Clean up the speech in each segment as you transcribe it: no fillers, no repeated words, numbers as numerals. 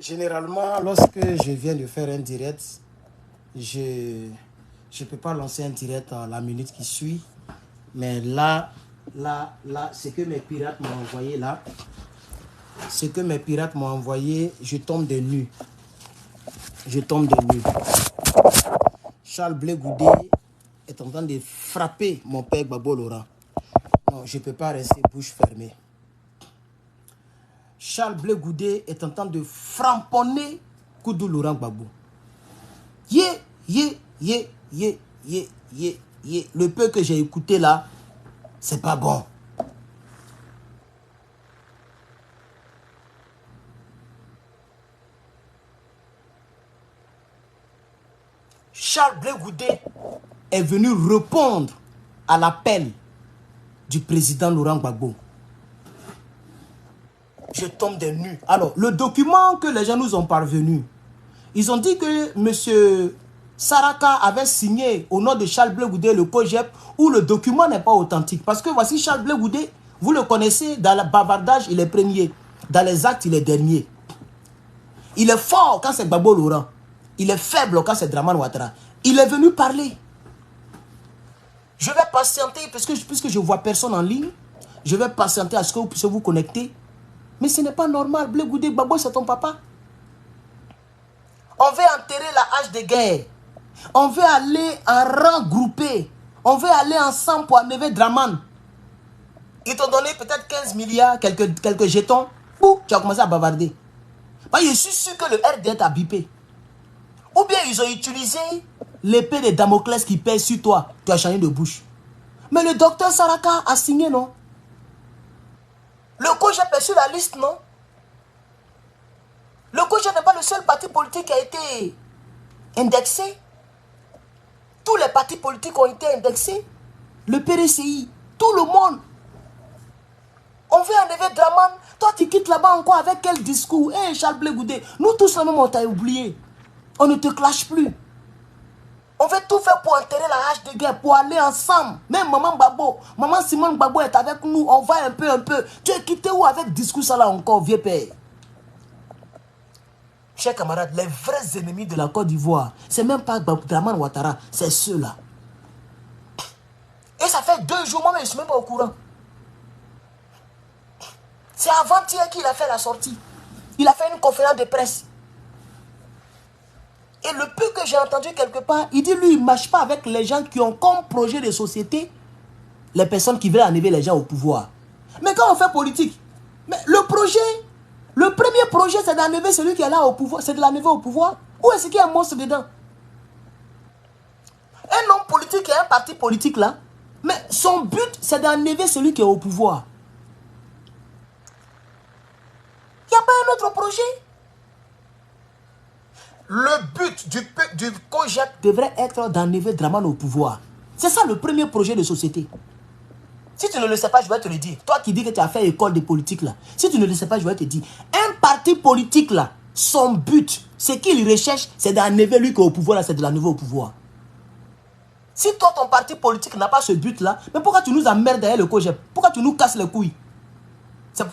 Généralement, lorsque je viens de faire un direct, je ne peux pas lancer un direct à la minute qui suit. Mais là, ce que mes pirates m'ont envoyé là, je tombe de nu. Charles Blé Goudé est en train de frapper mon père Gbagbo Laurent. Non, je ne peux pas rester bouche fermée. Charles Blé Goudé est en train de framponner Koudou Laurent Gbagbo. Le peu que j'ai écouté là, c'est pas bon. Charles Blé Goudé est venu répondre à l'appel du président Laurent Gbagbo. Je tombe des nues. Alors, le document que les gens nous ont parvenu, ils ont dit que M. Saraka avait signé au nom de Charles Blé Goudé le COGEP où le document n'est pas authentique. Parce que voici Charles Blé Goudé, vous le connaissez, dans le bavardage, il est premier. Dans les actes, il est dernier. Il est fort quand c'est Gbagbo Laurent. Il est faible quand c'est Dramane Ouattara. Il est venu parler. Je vais patienter, puisque je ne vois personne en ligne. Je vais patienter à ce que vous puissiez vous connecter. Mais ce n'est pas normal. Blé Goudé, Gbagbo, c'est ton papa. On veut enterrer la hache de guerre. On veut aller en rang groupé. On veut aller ensemble pour enlever Dramane. Ils t'ont donné peut-être 15 milliards, quelques jetons. Ouh, tu as commencé à bavarder. Je suis sûr que le RDN t'a bipé. Ou bien ils ont utilisé l'épée de Damoclès qui pèse sur toi. Tu as changé de bouche. Mais le docteur Saraka a signé, non? Le COGEP est sur la liste, non? Le COGEP n'est pas le seul parti politique qui a été indexé. Tous les partis politiques ont été indexés. Le PDCI, tout le monde. On veut enlever Dramane. Toi, tu quittes là-bas encore avec quel discours? Hé, Charles Blé Goudé, nous tous là-même, on t'a oublié. On ne te clash plus. On veut tout faire pour enterrer la hache de guerre, pour aller ensemble. Même maman Gbagbo, maman Simone Gbagbo est avec nous. On va un peu. Tu es quitté où avec discours ça là encore, vieux père? Chers camarades, les vrais ennemis de la Côte d'Ivoire, c'est même pas Dramane Ouattara, c'est ceux-là. Et ça fait 2 jours, moi-même, je ne suis même pas au courant. C'est avant-hier qu'il a fait la sortie. Il a fait une conférence de presse. Et le peu que j'ai entendu quelque part, il dit, lui, il ne marche pas avec les gens qui ont comme projet de société les personnes qui veulent enlever les gens au pouvoir. Mais quand on fait politique, mais le premier projet, c'est d'enlever celui qui est là au pouvoir. C'est de l'enlever au pouvoir. Où est-ce qu'il y a un monstre dedans? Un homme politique et un parti politique là, mais son but, c'est d'enlever celui qui est au pouvoir. Il n'y a pas un autre projet. Le but du COGEP devrait être d'enlever Dramane au pouvoir. C'est ça le premier projet de société. Si tu ne le sais pas, je vais te le dire. Toi qui dis que tu as fait école de politique là. Si tu ne le sais pas, je vais te dire. Un parti politique là, son but, ce qu'il recherche, c'est d'enlever lui qui est au pouvoir là, c'est de l'enlever au pouvoir. Si toi, ton parti politique n'a pas ce but là, mais pourquoi tu nous emmerdes derrière le COGEP? Pourquoi tu nous casses les couilles?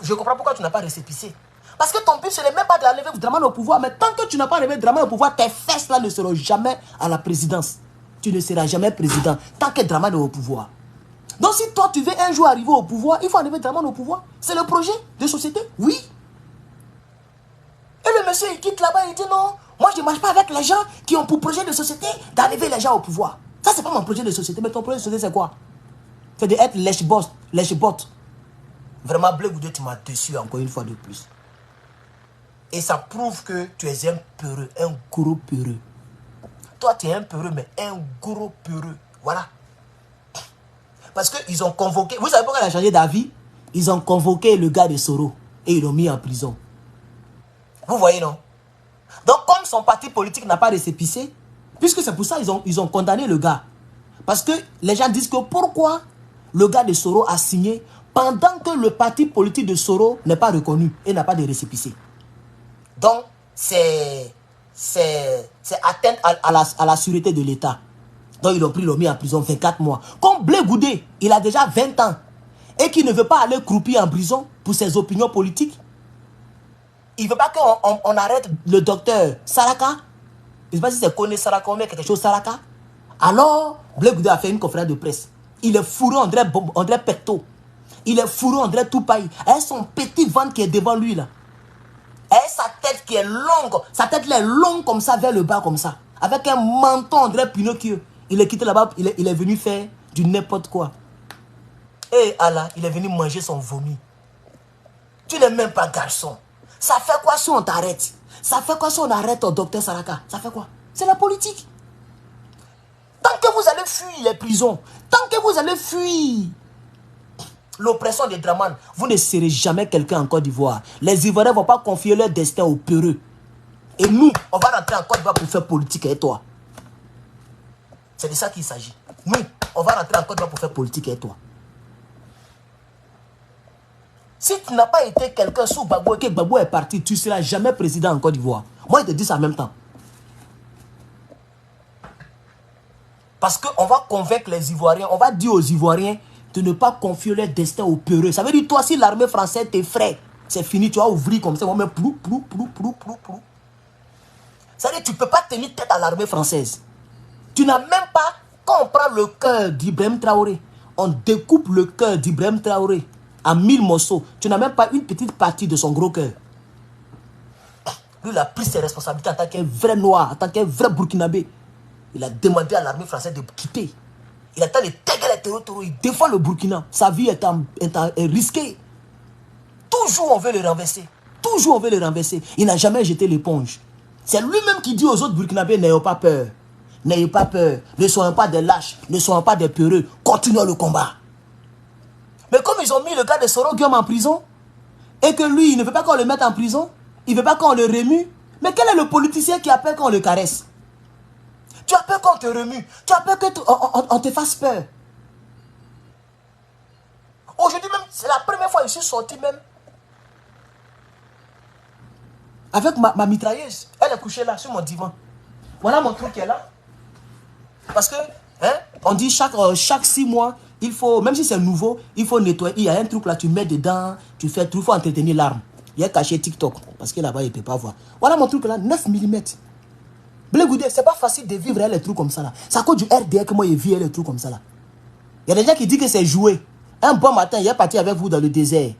Je comprends pourquoi tu n'as pas récépissé. Parce que ton but, ce n'est même pas d'enlever Dramane au pouvoir. Mais tant que tu n'as pas enlevé Dramane au pouvoir, tes fesses là ne seront jamais à la présidence. Tu ne seras jamais président tant que Dramane est au pouvoir. Donc si toi, tu veux un jour arriver au pouvoir, il faut enlever Dramane au pouvoir. C'est le projet de société? Oui. Et le monsieur, il quitte là-bas, il dit non, moi je ne marche pas avec les gens qui ont pour projet de société d'enlever les gens au pouvoir. Ça, c'est pas mon projet de société. Mais ton projet de société, c'est quoi? C'est d'être lèche-bot. Vraiment, Blé Goudé, tu m'as déçu encore une fois de plus. Et ça prouve que tu es un peureux, un gros peureux. Toi, tu es un peureux, mais un gros peureux. Voilà. Parce qu'ils ont convoqué... Vous savez pourquoi il a changé d'avis? Ils ont convoqué le gars de Soro et ils l'ont mis en prison. Vous voyez, non? Donc, comme son parti politique n'a pas récépissé, puisque c'est pour ça qu'ils ont condamné le gars. Parce que les gens disent que pourquoi le gars de Soro a signé pendant que le parti politique de Soro n'est pas reconnu et n'a pas de récépissé. Donc, c'est atteinte à la sûreté de l'État. Donc, ils l'ont mis en prison 24 mois. Comme Blé Goudé, il a déjà 20 ans et qu'il ne veut pas aller croupir en prison pour ses opinions politiques, il ne veut pas qu'on arrête le docteur Saraka. Je ne sais pas si c'est connu Saraka ou quelque chose Saraka. Alors, Blé Goudé a fait une conférence de presse. Il est fourré André Pecto. Il est fourré André Toupaï. Avec son petit ventre qui est devant lui là. Avec sa tête qui est longue. Sa tête là est longue comme ça vers le bas comme ça. Avec un menton André Pinocchio. Il est quitté là-bas. Il est venu faire du n'importe quoi. Et Allah, il est venu manger son vomi. Tu n'es même pas garçon. Ça fait quoi si on t'arrête? Ça fait quoi si on arrête au docteur Saraka? Ça fait quoi? C'est la politique. Tant que vous allez fuir les prisons, tant que vous allez fuir l'oppression des Draman, vous ne serez jamais quelqu'un en Côte d'Ivoire. Les Ivoiriens ne vont pas confier leur destin aux peureux. Et nous, on va rentrer en Côte d'Ivoire pour faire politique avec toi. C'est de ça qu'il s'agit. Nous, on va rentrer en Côte d'Ivoire pour faire politique avec toi. Si tu n'as pas été quelqu'un sous Gbagbo et que Gbagbo est parti, tu ne seras jamais président en Côte d'Ivoire. Moi, je te dis ça en même temps. Parce qu'on va convaincre les Ivoiriens, on va dire aux Ivoiriens de ne pas confier leur destin aux peureux. Ça veut dire, toi, si l'armée française t'effraie, c'est fini, tu vas ouvrir comme ça, on va mettre plou. Ça veut dire, tu ne peux pas tenir tête à l'armée française. Tu n'as même pas, quand on prend le cœur d'Ibrahim Traoré, on découpe le cœur d'Ibrahim Traoré en 1000 morceaux. Tu n'as même pas une petite partie de son gros cœur. Lui, il a pris ses responsabilités en tant qu'un vrai noir, en tant qu'un vrai burkinabé. Il a demandé à l'armée française de quitter. Il attend de taguer les terreaux, il défend le Burkina. Sa vie est risquée. Toujours on veut le renverser. Toujours on veut le renverser. Il n'a jamais jeté l'éponge. C'est lui-même qui dit aux autres Burkinabés, n'ayez pas peur. N'ayez pas peur. Ne soyons pas des lâches. Ne soyons pas des peureux. Continuons le combat. Mais comme ils ont mis le gars de Soro Guillaume en prison, et que lui, il ne veut pas qu'on le mette en prison, il ne veut pas qu'on le remue, mais quel est le politicien qui a peur qu'on le caresse? Tu as peur qu'on te remue. Tu as peur qu'on te fasse peur. Aujourd'hui même, c'est la première fois que je suis sorti même. Avec ma mitrailleuse. Elle est couchée là, sur mon divan. Voilà mon truc qui est là. Parce que, hein, on dit chaque 6 mois, il faut, même si c'est nouveau, il faut nettoyer. Il y a un truc là, tu mets dedans, tu fais tout, il faut entretenir l'arme. Il y a caché TikTok, parce que là-bas, il ne peut pas voir. Voilà mon truc là, 9 mm. Blé Goudé, c'est pas facile de vivre les trucs comme ça là. C'est à cause du RDR que moi je vis les trucs comme ça là. Il y a des gens qui disent que c'est joué. Un bon matin, il est parti avec vous dans le désert.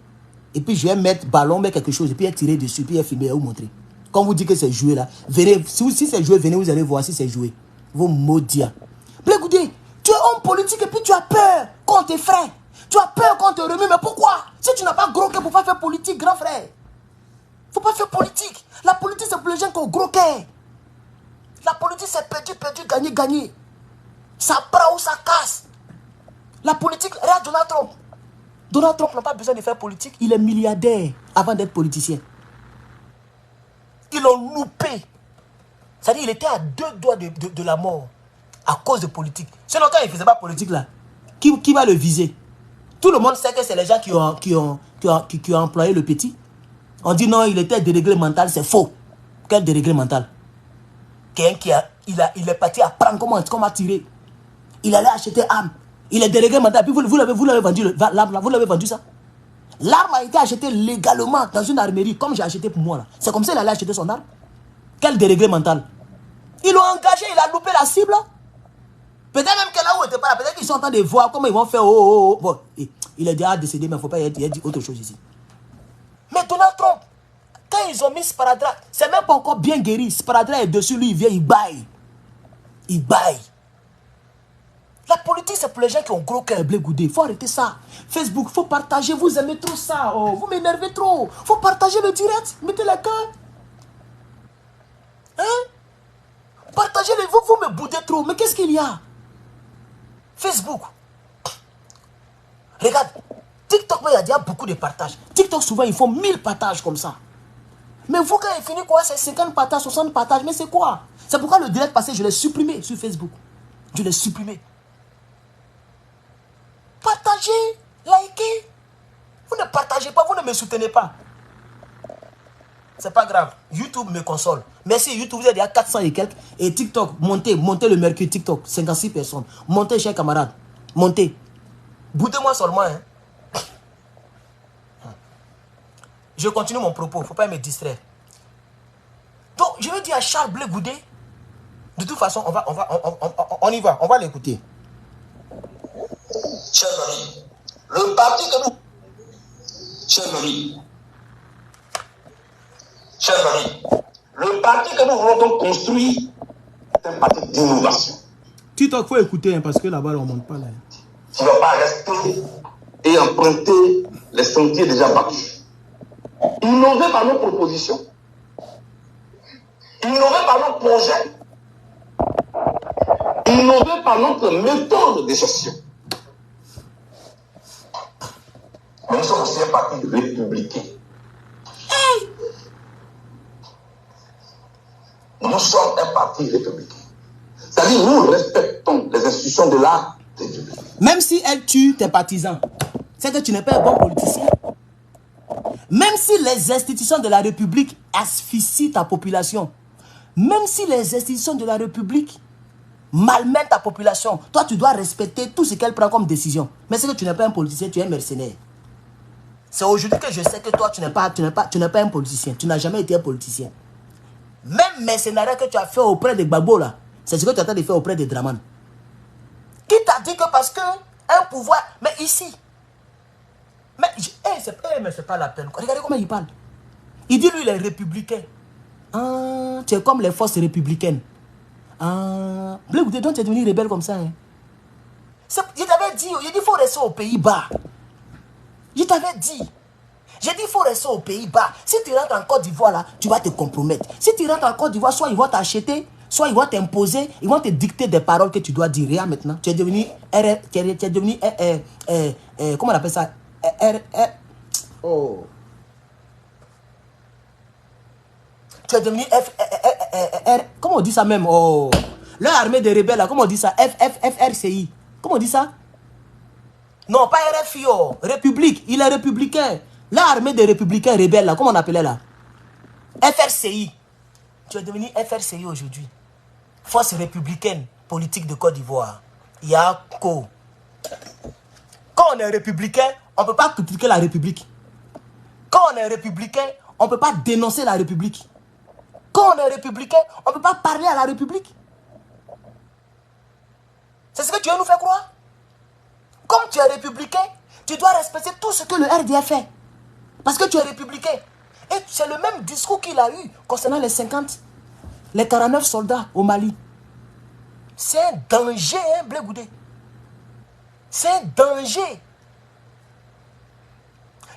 Et puis je vais mettre ballon, mettre quelque chose, et puis il est tiré dessus, puis il est filmé, et vous montrer. Quand vous dites que c'est joué là, venez, si c'est joué, venez, vous allez voir si c'est joué. Vous maudire. Blé Goudé, tu es homme politique et puis tu as peur qu'on t'effraie. Tu as peur qu'on te remue, mais pourquoi? Si tu n'as pas gros cœur pour pas faire politique, grand frère. Faut pas faire politique. La politique c'est pour les gens qui ont gros cœur. La politique, c'est perdu, gagné. Ça prend ou ça casse. La politique, regarde Donald Trump. Donald Trump n'a pas besoin de faire politique. Il est milliardaire avant d'être politicien. Ils l'ont loupé. C'est-à-dire qu'il était à 2 doigts de la mort à cause de politique. Sinon, quand il ne faisait pas politique, là, qui va le viser? Tout le monde sait que c'est les gens qui ont employé le petit. On dit non, il était déréglé mental, c'est faux. Quel déréglé mental? Il est parti apprendre comment tirer. Il allait acheter arme. Il est délégué mental. Puis vous l'avez vendu, l'arme, vous l'avez vendu ça. L'arme a été achetée légalement dans une armerie, comme j'ai acheté pour moi là. C'est comme ça qu'il allait acheter son arme. Quel délégué mental. Ils l'ont engagé, il a loupé la cible. Peut-être même que là où il n'était pas là, peut-être qu'ils sont en train de voir comment ils vont faire. Bon, il est déjà décédé, mais il ne faut pas il a dit autre chose ici. Mais Donald Trump, quand ils ont mis Sparadrap, c'est même pas encore bien guéri. Sparadrap est dessus, lui, il vient, il baille. Il baille. La politique, c'est pour les gens qui ont gros cœur, Blé Goudé. Il faut arrêter ça. Facebook, il faut partager. Vous aimez trop ça. Oh, vous m'énervez trop. Il faut partager le direct. Mettez le cœur. Hein? Partagez les vous me boudez trop. Mais qu'est-ce qu'il y a? Facebook. Regarde. TikTok, il y a beaucoup de partages. TikTok, souvent, ils font 1000 partages comme ça. Mais vous, quand il finit quoi, c'est 50 partages, 60 partages. Mais c'est quoi? C'est pourquoi le direct passé, je l'ai supprimé sur Facebook. Je l'ai supprimé. Partagez, likez. Vous ne partagez pas, vous ne me soutenez pas. C'est pas grave. YouTube me console. Merci, YouTube, vous êtes déjà 400 et quelques. Et TikTok, montez le mercure TikTok. 56 personnes. Montez, chers camarades. Montez. Boudez-moi seulement, hein. Je continue mon propos, il ne faut pas me distraire. a Charles Blé Goudé. De toute façon, on y va, on va l'écouter. Chers amis, le parti que nous... Chers amis, le parti que nous voulons donc construire est un parti d'innovation. TikTok, il faut écouter, hein, parce que là-bas, on ne monte pas. Là. Tu ne vas pas rester et emprunter les sentiers déjà battus. Innover par nos propositions, innover par nos projets, innover par notre méthode de gestion. Mais nous sommes aussi un parti républicain. Nous sommes un parti républicain. C'est-à-dire, nous respectons les institutions de la République. Même si elle tue tes partisans, c'est que tu n'es pas un bon politicien. Même si les institutions de la République asphyxient ta population, même si les institutions de la République malmènent ta population, toi tu dois respecter tout ce qu'elle prend comme décision. Mais c'est que tu n'es pas un politicien, tu es un mercenaire. C'est aujourd'hui que je sais que toi tu n'es pas un politicien. Tu n'as jamais été un politicien. Même mercenaire que tu as fait auprès de Gbagbo là, c'est ce que tu es en train de faire auprès de Draman. Qui t'a dit que parce que un pouvoir, mais ici, mais c'est pas la peine. Regardez comment il parle. Il dit lui il est républicain. Ah, tu es comme les forces républicaines. Ah, Blé Goudé, donc tu es devenu rebelle comme ça. Hein? Je t'avais dit, il faut rester aux Pays-Bas. Je t'avais dit. J'ai dit, il faut rester aux Pays-Bas. Si tu rentres en Côte d'Ivoire, là, tu vas te compromettre. Si tu rentres en Côte d'Ivoire, soit ils vont t'acheter, soit ils vont t'imposer, ils vont te dicter des paroles que tu dois dire. Regarde maintenant, tu es devenu comment on appelle ça? Oh. Tu es devenu comment on dit ça même? Oh. Leur armée de rebelles, là, comment on dit ça? FRCI. Comment on dit ça? Non, pas RFI, oh. République. Il est républicain. L'armée des républicains rebelles, là, comment on appelait là? FRCI. Tu es devenu FRCI aujourd'hui. Force républicaine politique de Côte d'Ivoire. Yako. Quand on est républicain, on ne peut pas critiquer la République. Quand on est républicain, on ne peut pas dénoncer la République. Quand on est républicain, on ne peut pas parler à la République. C'est ce que tu veux nous faire croire? Comme tu es républicain, tu dois respecter tout ce que le RDA fait. Parce que tu es républicain. Et c'est le même discours qu'il a eu concernant les 49 soldats au Mali. C'est un danger, hein, Blé Goudé. C'est un danger.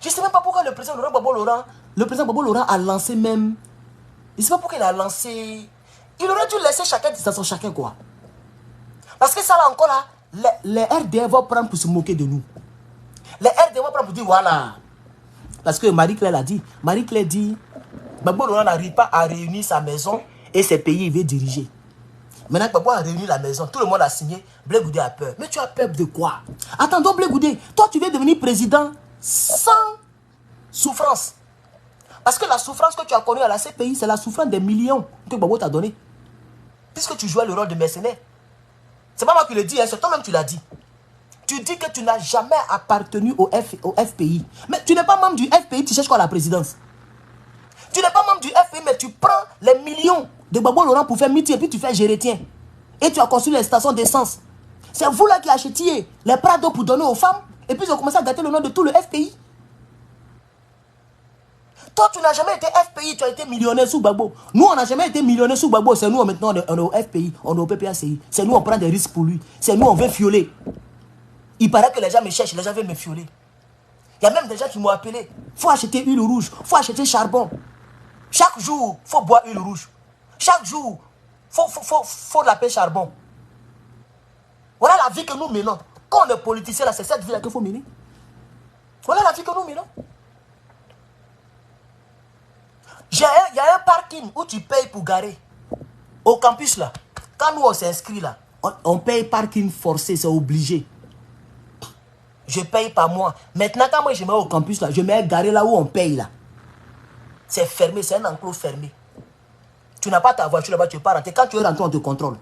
Je ne sais même pas pourquoi le président Gbagbo Laurent a lancé même... Je ne sais pas pourquoi il a lancé... Il aurait dû laisser chacun distancer chacun, quoi. Parce que ça, là, encore, là, les RDA vont prendre pour se moquer de nous. Les RDA vont prendre pour dire, voilà... Parce que Marie-Claire l'a dit. Marie-Claire dit, Gbagbo Laurent n'arrive pas à réunir sa maison et ses pays, il veut diriger. Maintenant que Gbagbo a réuni la maison, tout le monde a signé, Blé Goudé a peur. Mais tu as peur de quoi? Attends, Blé Goudé, toi tu veux devenir président sans souffrance. Parce que la souffrance que tu as connue à la CPI, c'est la souffrance des millions que Gbagbo t'a donné. Puisque tu jouais le rôle de mercenaire. C'est pas moi qui le dis, hein, c'est toi-même qui l'as dit. Tu dis que tu n'as jamais appartenu au FPI. Mais tu n'es pas membre du FPI, tu cherches quoi la présidence? Tu n'es pas membre du FPI, mais tu prends les millions de Gbagbo Laurent pour faire meeting et puis tu fais géretien. Et tu as construit les stations d'essence. C'est vous là qui achetiez les Prado pour donner aux femmes. Et puis ils ont commencé à gâter le nom de tout le FPI. Toi, tu n'as jamais été FPI, tu as été millionnaire sous Gbagbo. Nous, on n'a jamais été millionnaire sous Gbagbo. C'est nous, maintenant, on est au FPI, on est au PPACI. C'est nous, on prend des risques pour lui. C'est nous, on veut fioler. Il paraît que les gens me cherchent, les gens veulent me fioler. Il y a même des gens qui m'ont appelé. Il faut acheter huile rouge, il faut acheter charbon. Chaque jour, il faut boire huile rouge. Chaque jour, il faut l'appeler charbon. Voilà la vie que nous menons. Quand on est politicien, c'est cette vie-là qu'il faut mener. Voilà la vie que nous menons. Il y a un parking où tu payes pour garer. Au campus là, quand nous on s'inscrit là, on paye parking forcé, c'est obligé. Je paye par mois. Maintenant, quand moi je mets au campus là, je mets garé là où on paye là. C'est fermé, c'est un enclos fermé. Tu n'as pas ta voiture là-bas, tu ne peux pas rentrer. Quand tu veux rentrer, on te contrôle.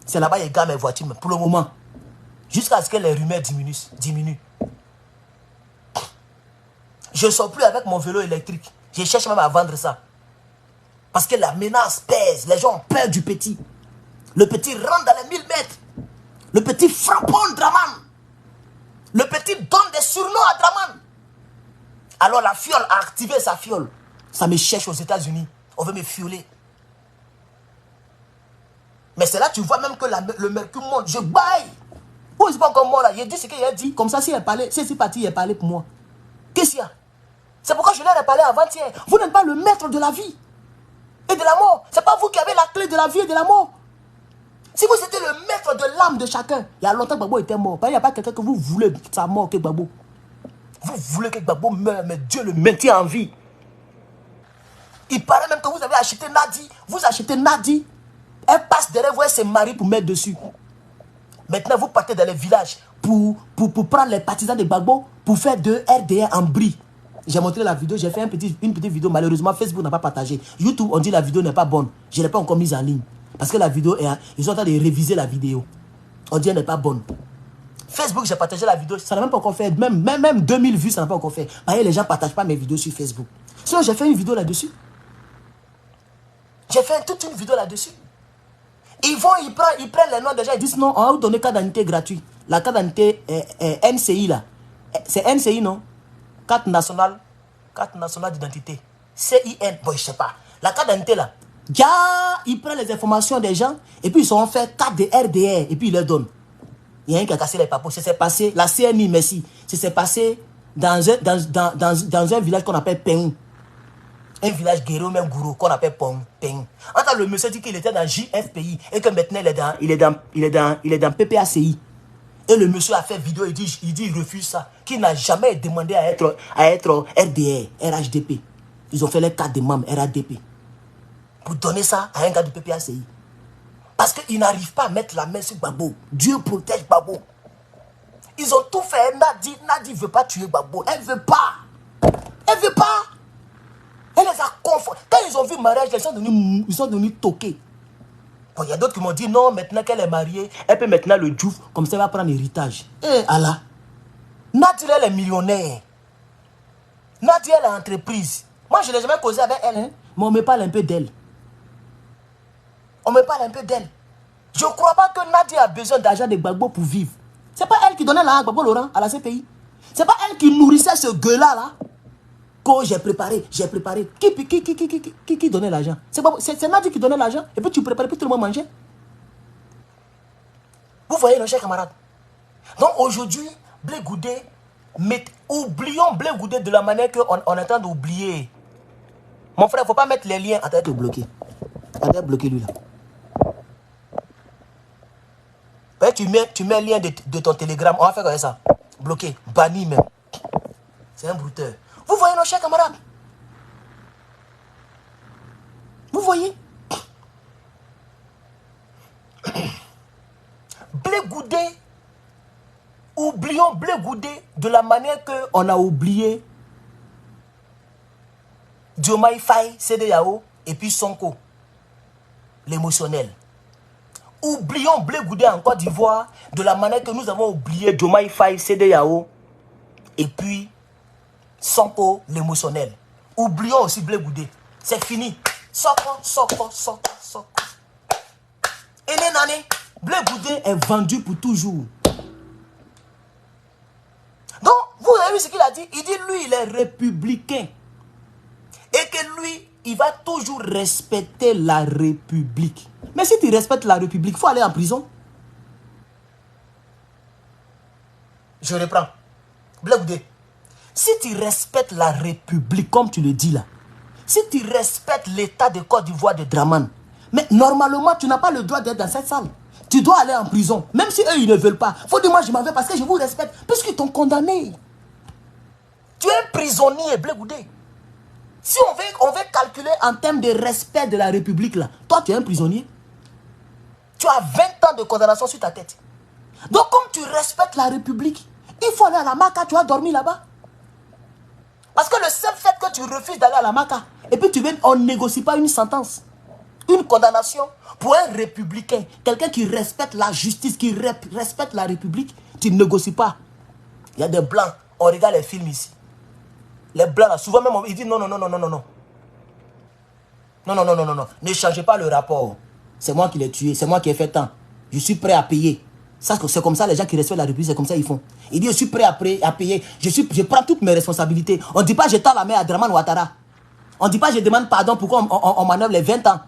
C'est là-bas, il y a mes voitures, mais pour le moment. Jusqu'à ce que les rumeurs diminuent. Je ne sors plus avec mon vélo électrique. Je cherche même à vendre ça. Parce que la menace pèse. Les gens ont peur du petit. Le petit rentre dans les 1000 mètres. Le petit frappon Draman. Le petit donne des surnoms à Draman. Alors la fiole a activé sa fiole. Ça me cherche aux États-Unis. On veut me fioler. Mais c'est là que tu vois même que le mercure monte. Je baille. Oh, c'est pas encore moi là. Il a dit ce qu'il a dit. Comme ça, si elle parlait, si c'est parti, il parlait pour moi. Qu'est-ce qu'il y a? C'est pourquoi je leur ai parlé avant-hier. Vous n'êtes pas le maître de la vie et de la mort. C'est pas vous qui avez la clé de la vie et de la mort. Si vous étiez le maître de l'âme de chacun, il y a longtemps que Gbagbo était mort. Il n'y a pas quelqu'un que vous voulez sa mort que Gbagbo. Vous voulez que Gbagbo meure, mais Dieu le maintient en vie. Il paraît même que vous avez acheté Nadi. Vous achetez Nadi. Elle passe derrière vous et se marie pour mettre dessus. Maintenant, vous partez dans les villages pour prendre les partisans de Gbagbo pour faire de RDR en bris. J'ai montré la vidéo, j'ai fait une petite vidéo. Malheureusement, Facebook n'a pas partagé. YouTube, on dit la vidéo n'est pas bonne. Je ne l'ai pas encore mise en ligne. Parce que la vidéo, ils sont en train de réviser la vidéo. On dit elle n'est pas bonne. Facebook, j'ai partagé la vidéo. Ça n'a même pas encore fait. Même 2000 vues, ça n'a pas encore fait. Parce que les gens ne partagent pas mes vidéos sur Facebook. Sinon, j'ai fait une vidéo là-dessus. J'ai fait toute une vidéo là-dessus. Ils prennent les noms des gens, ils disent non, on va vous donner carte d'identité gratuit. La carte d'identité NCI là. C'est NCI non? Carte nationale d'identité. CIN, bon je sais pas. La carte d'identité là. Ils prennent les informations des gens et puis ils sont fait carte de RDR et puis ils leur donnent. Il y a un qui a cassé les papos. C'est passé, la CNI, merci. C'est passé dans un village qu'on appelle Peung. Un village guerrier, même gourou, qu'on appelle Peng. Quand le monsieur dit qu'il était dans JFPI et que maintenant il est dans PPACI. Et le monsieur a fait vidéo, il dit il refuse ça. Qu'il n'a jamais demandé à être RDR, RHDP. Ils ont fait les cartes de membres RHDP. Pour donner ça à un gars du PPACI. Parce qu'ils n'arrivent pas à mettre la main sur Gbagbo. Dieu protège Gbagbo. Ils ont tout fait. Nadi ne veut pas tuer Gbagbo. Elle ne veut pas. Elle ne veut pas. Elle les a confortés. Quand ils ont vu le mariage, ils sont devenus toqués. Bon, il y a d'autres qui m'ont dit non, maintenant qu'elle est mariée, elle peut maintenant le djouf, comme ça elle va prendre l'héritage. Eh, Allah. Nadi, elle est millionnaire. Nadi, elle a entreprise. Moi, je n'ai jamais causé avec elle, hein, mais on me parle un peu d'elle. On me parle un peu d'elle. Je ne crois pas que Nadi a besoin d'argent de Gbagbo pour vivre. Ce n'est pas elle qui donnait l'argent à Gbagbo Laurent, à la CPI. Ce n'est pas elle qui nourrissait ce gueule-là, là. Que j'ai préparé. Qui donnait l'argent? C'est Nadi qui donnait l'argent. Et puis tu préparais, puis tout le monde mangeait. Vous voyez, nos chers camarades. Donc aujourd'hui, Blé Goudé, oublions Blé Goudé de la manière qu'on est en train d'oublier. Mon frère, il ne faut pas mettre les liens. Attends, te bloquer. Attends, bloquer lui là. Ouais, tu mets le lien de ton télégramme. On va faire comme ça. Bloqué. Banni même. C'est un brouteur. Vous voyez nos chers camarades? Vous voyez? Blé Goudé. Oublions Blé Goudé de la manière qu'on a oublié Diomaye Faye, CEDEAO et puis Sonko. L'émotionnel. Oublions Blé Goudé en Côte d'Ivoire de la manière que nous avons oublié Diomaye Faye, CEDEAO et puis Sonko, l'émotionnel. Oublions aussi Blé Goudé. C'est fini. Soko. Et Nénané, Blé Goudé est vendu pour toujours. Donc, vous avez vu ce qu'il a dit? Il dit, lui, il est républicain. Et que lui, il va toujours respecter la République. Mais si tu respectes la République, il faut aller en prison. Je reprends. Blé Goudé. Si tu respectes la République, comme tu le dis là, si tu respectes l'état de Côte d'Ivoire de Draman, mais normalement, tu n'as pas le droit d'être dans cette salle. Tu dois aller en prison. Même si eux, ils ne veulent pas. Il faut dire, moi, je m'en vais parce que je vous respecte. Puisqu'ils t'ont condamné. Tu es un prisonnier, Blé Goudé. Si on veut calculer en termes de respect de la République, là, toi, tu es un prisonnier. Tu as 20 ans de condamnation sur ta tête. Donc, comme tu respectes la République, il faut aller à la Maca, tu vas dormir là-bas. Parce que le seul fait que tu refuses d'aller à la Maca, et puis on ne négocie pas une sentence, une condamnation pour un républicain, quelqu'un qui respecte la justice, qui respecte la République, tu ne négocies pas. Il y a des blancs, on regarde les films ici. Les blancs, là, souvent même, ils disent non. Non, non, non, non, non, non. Ne changez pas le rapport. C'est moi qui l'ai tué. C'est moi qui ai fait tant. Je suis prêt à payer. C'est comme ça, les gens qui respectent la République, c'est comme ça ils font. Il dit, je suis prêt à payer. Je prends toutes mes responsabilités. On ne dit pas, je tends la main à Draman Ouattara. On ne dit pas, je demande pardon pourquoi on manœuvre les 20 ans.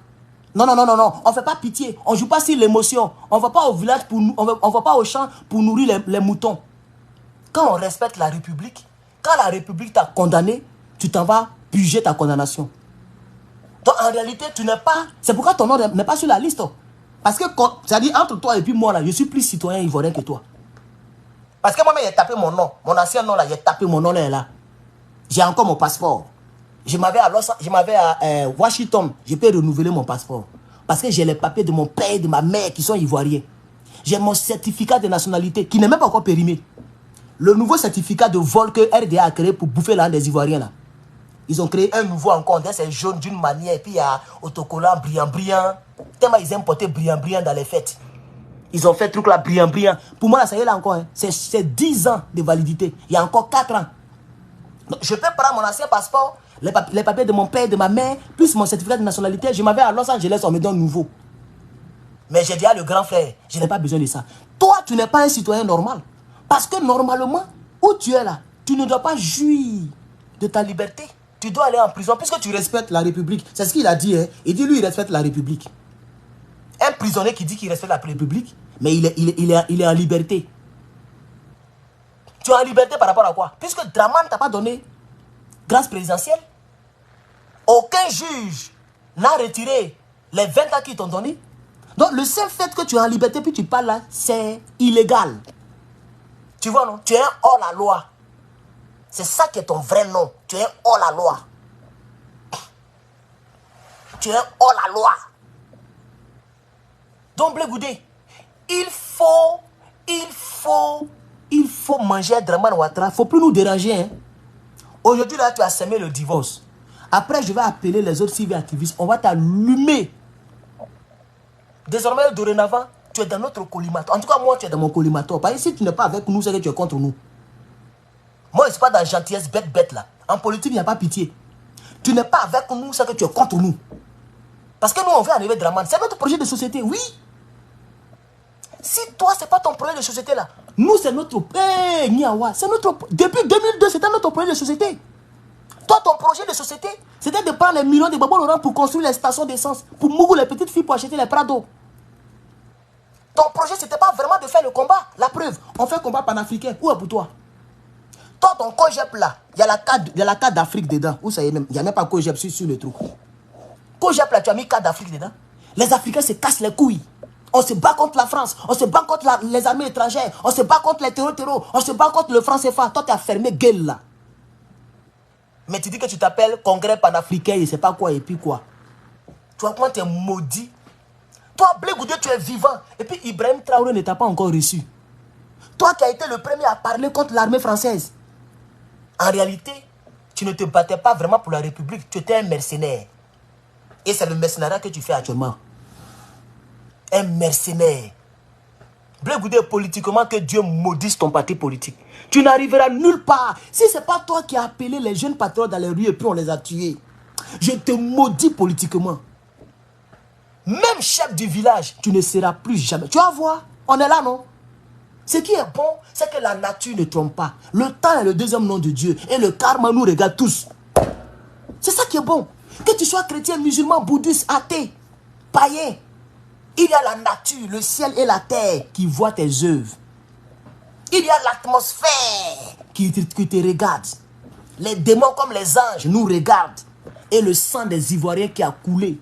Non, non, non, non, non. On ne fait pas pitié. On ne joue pas sur l'émotion. On ne va pas au village, on ne va pas au champ pour nourrir les moutons. Quand on respecte la République, quand la République t'a condamné, tu t'en vas purger ta condamnation. Donc en réalité, tu n'es pas... C'est pourquoi ton nom n'est pas sur la liste. Parce que, c'est-à-dire, entre toi et puis moi, là, je suis plus citoyen ivoirien que toi. Parce que moi-même, j'ai tapé mon nom. Mon ancien nom, là, j'ai tapé mon nom, là. J'ai encore mon passeport. Je m'avais à Washington. Je peux renouveler mon passeport. Parce que j'ai les papiers de mon père et de ma mère qui sont ivoiriens. J'ai mon certificat de nationalité qui n'est même pas encore périmé. Le nouveau certificat de vol que RDA a créé pour bouffer l'âne des Ivoiriens, là. Ils ont créé un nouveau encore. C'est jaune d'une manière. Et puis il y a autocollant brillant. Tellement ils aiment porter brillant dans les fêtes. Ils ont fait le truc là brillant. Pour moi, là, ça y est là encore. Hein. C'est 10 ans de validité. Il y a encore 4 ans. Donc, je peux prendre mon ancien passeport, les papiers de mon père et de ma mère, plus mon certificat de nationalité. Je m'avais à Los Angeles, on me donne nouveau. Mais j'ai dit à le grand frère, je n'ai pas besoin de ça. Toi, tu n'es pas un citoyen normal. Parce que normalement, où tu es là, tu ne dois pas jouir de ta liberté. Tu dois aller en prison puisque tu respectes la République. C'est ce qu'il a dit. Hein. Il dit, lui, il respecte la République. Un prisonnier qui dit qu'il respecte la République, mais il est en liberté. Tu es en liberté par rapport à quoi? Puisque Draman ne t'a pas donné grâce présidentielle, aucun juge n'a retiré les 20 ans qu'ils t'ont donné. Donc le seul fait que tu es en liberté puis tu parles là, c'est illégal. Tu vois, non? Tu es un hors-la-loi. C'est ça qui est ton vrai nom. Tu es un hors-la-loi. Tu es un hors-la-loi. Donc, Blé Goudé, il faut manger Draman Ouattara. Il ne faut plus nous déranger. Hein. Aujourd'hui, là, tu as semé le divorce. Après, je vais appeler les autres civils activistes. On va t'allumer. Désormais, dorénavant, tu es dans notre collimateur. En tout cas, moi, tu es dans mon collimateur. Parce que si tu n'es pas avec nous, c'est que tu es contre nous. Moi, je ne suis pas dans la gentillesse bête là. En politique, il n'y a pas pitié. Tu n'es pas avec nous, c'est que tu es contre nous. Parce que nous, on veut arriver Draman. C'est notre projet de société, oui. Si toi, ce n'est pas ton projet de société là, nous, c'est notre... Hey, Niawa, c'est notre... Depuis 2002, c'était notre projet de société. Toi, ton projet de société, c'était de prendre les millions de Babo Laurent pour construire les stations d'essence, pour mourir les petites filles pour acheter les Prado. Ton projet, ce n'était pas vraiment de faire le combat. La preuve, on fait le combat panafricain. Où est pour toi? Toi, ton COGEP là, il y a la carte d'Afrique dedans. Où ça y est même? Il n'y a même pas COGEP sur le truc. COGEP là, tu as mis carte d'Afrique dedans. Les Africains se cassent les couilles. On se bat contre la France. On se bat contre les armées étrangères. On se bat contre les terreaux. On se bat contre le franc CFA. Toi, tu as fermé gueule là. Mais tu dis que tu t'appelles Congrès panafricain et je ne sais pas quoi et puis quoi. Tu vois comment tu es maudit. Toi, Blé Goudé, tu es vivant. Et puis Ibrahim Traoré ne t'a pas encore reçu. Toi qui as été le premier à parler contre l'armée française. En réalité, tu ne te battais pas vraiment pour la République. Tu étais un mercenaire. Et c'est le mercenariat que tu fais actuellement. Un mercenaire. Blé Goudé, politiquement, que Dieu maudisse ton parti politique. Tu n'arriveras nulle part. Si ce n'est pas toi qui as appelé les jeunes patriotes dans les rues et puis on les a tués. Je te maudis politiquement. Même chef du village, tu ne seras plus jamais. Tu vas voir, on est là, non? Ce qui est bon, c'est que la nature ne trompe pas. Le temps est le deuxième nom de Dieu. Et le karma nous regarde tous. C'est ça qui est bon. Que tu sois chrétien, musulman, bouddhiste, athée, païen. Il y a la nature, le ciel et la terre qui voient tes œuvres. Il y a l'atmosphère qui te regarde. Les démons comme les anges nous regardent. Et le sang des Ivoiriens qui a coulé.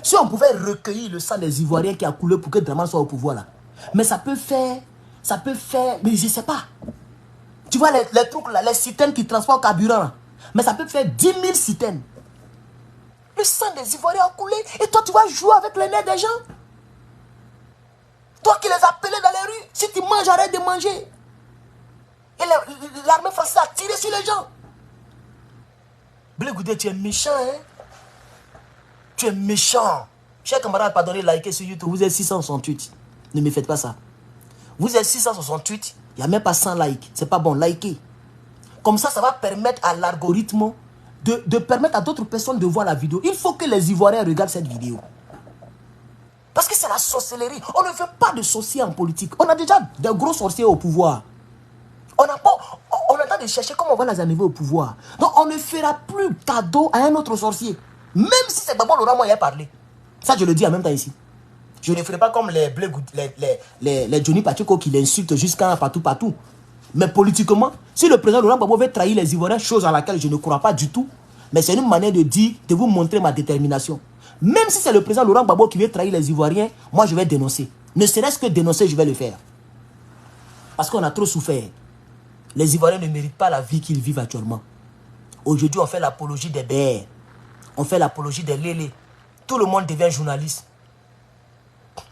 Si on pouvait recueillir le sang des Ivoiriens qui a coulé pour que Draman soit au pouvoir là. Mais ça peut faire, mais je ne sais pas. Tu vois les trucs là, les citernes qui transportent carburant là. Mais ça peut faire 10 000 citernes. Le sang des Ivoiriens a coulé. Et toi tu vas jouer avec les nerfs des gens. Toi qui les appelais dans les rues, si tu manges, arrête de manger. Et l'armée française a tiré sur les gens. Blé Goudé, tu es méchant, hein? Tu es méchant. Chers camarades, pardonnez, likez sur YouTube. Vous êtes 668. Ne me faites pas ça. Vous êtes 668. Il n'y a même pas 100 likes. C'est pas bon, likez. Comme ça, ça va permettre à l'algorithme de permettre à d'autres personnes de voir la vidéo. Il faut que les Ivoiriens regardent cette vidéo. Parce que c'est la sorcellerie. On ne veut pas de sorciers en politique. On a déjà de gros sorciers au pouvoir. On a le temps de chercher comment on va les arriver au pouvoir. Donc on ne fera plus cadeau à un autre sorcier. Même si c'est Gbagbo Laurent, moi, il a parlé. Ça, je le dis en même temps ici. Je ne ferai pas comme les Johnny Pacheco qui l'insultent jusqu'à partout. Mais politiquement, si le président Laurent Gbagbo veut trahir les Ivoiriens, chose à laquelle je ne crois pas du tout, mais c'est une manière de dire, de vous montrer ma détermination. Même si c'est le président Laurent Gbagbo qui veut trahir les Ivoiriens, moi je vais dénoncer. Ne serait-ce que dénoncer, je vais le faire. Parce qu'on a trop souffert. Les Ivoiriens ne méritent pas la vie qu'ils vivent actuellement. Aujourd'hui, on fait l'apologie des BR. On fait l'apologie des Lélé. Tout le monde devient journaliste.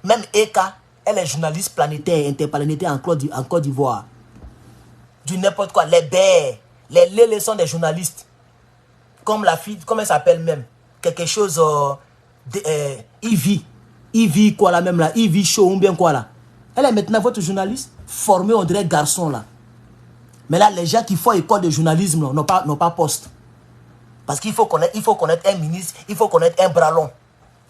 Même Eka, elle est journaliste planétaire, interplanétaire en Côte d'Ivoire. Du n'importe quoi. Les BR, les Lélé sont des journalistes. Comme la fille, comment elle s'appelle même? Quelque chose... Ivy, quoi là même là? Ivy Show ou bien quoi là? Elle est maintenant votre journaliste, formée, on dirait garçon là. Mais là, les gens qui font école de journalisme n'ont pas poste. Parce qu'il faut connaître un ministre, il faut connaître un bras long.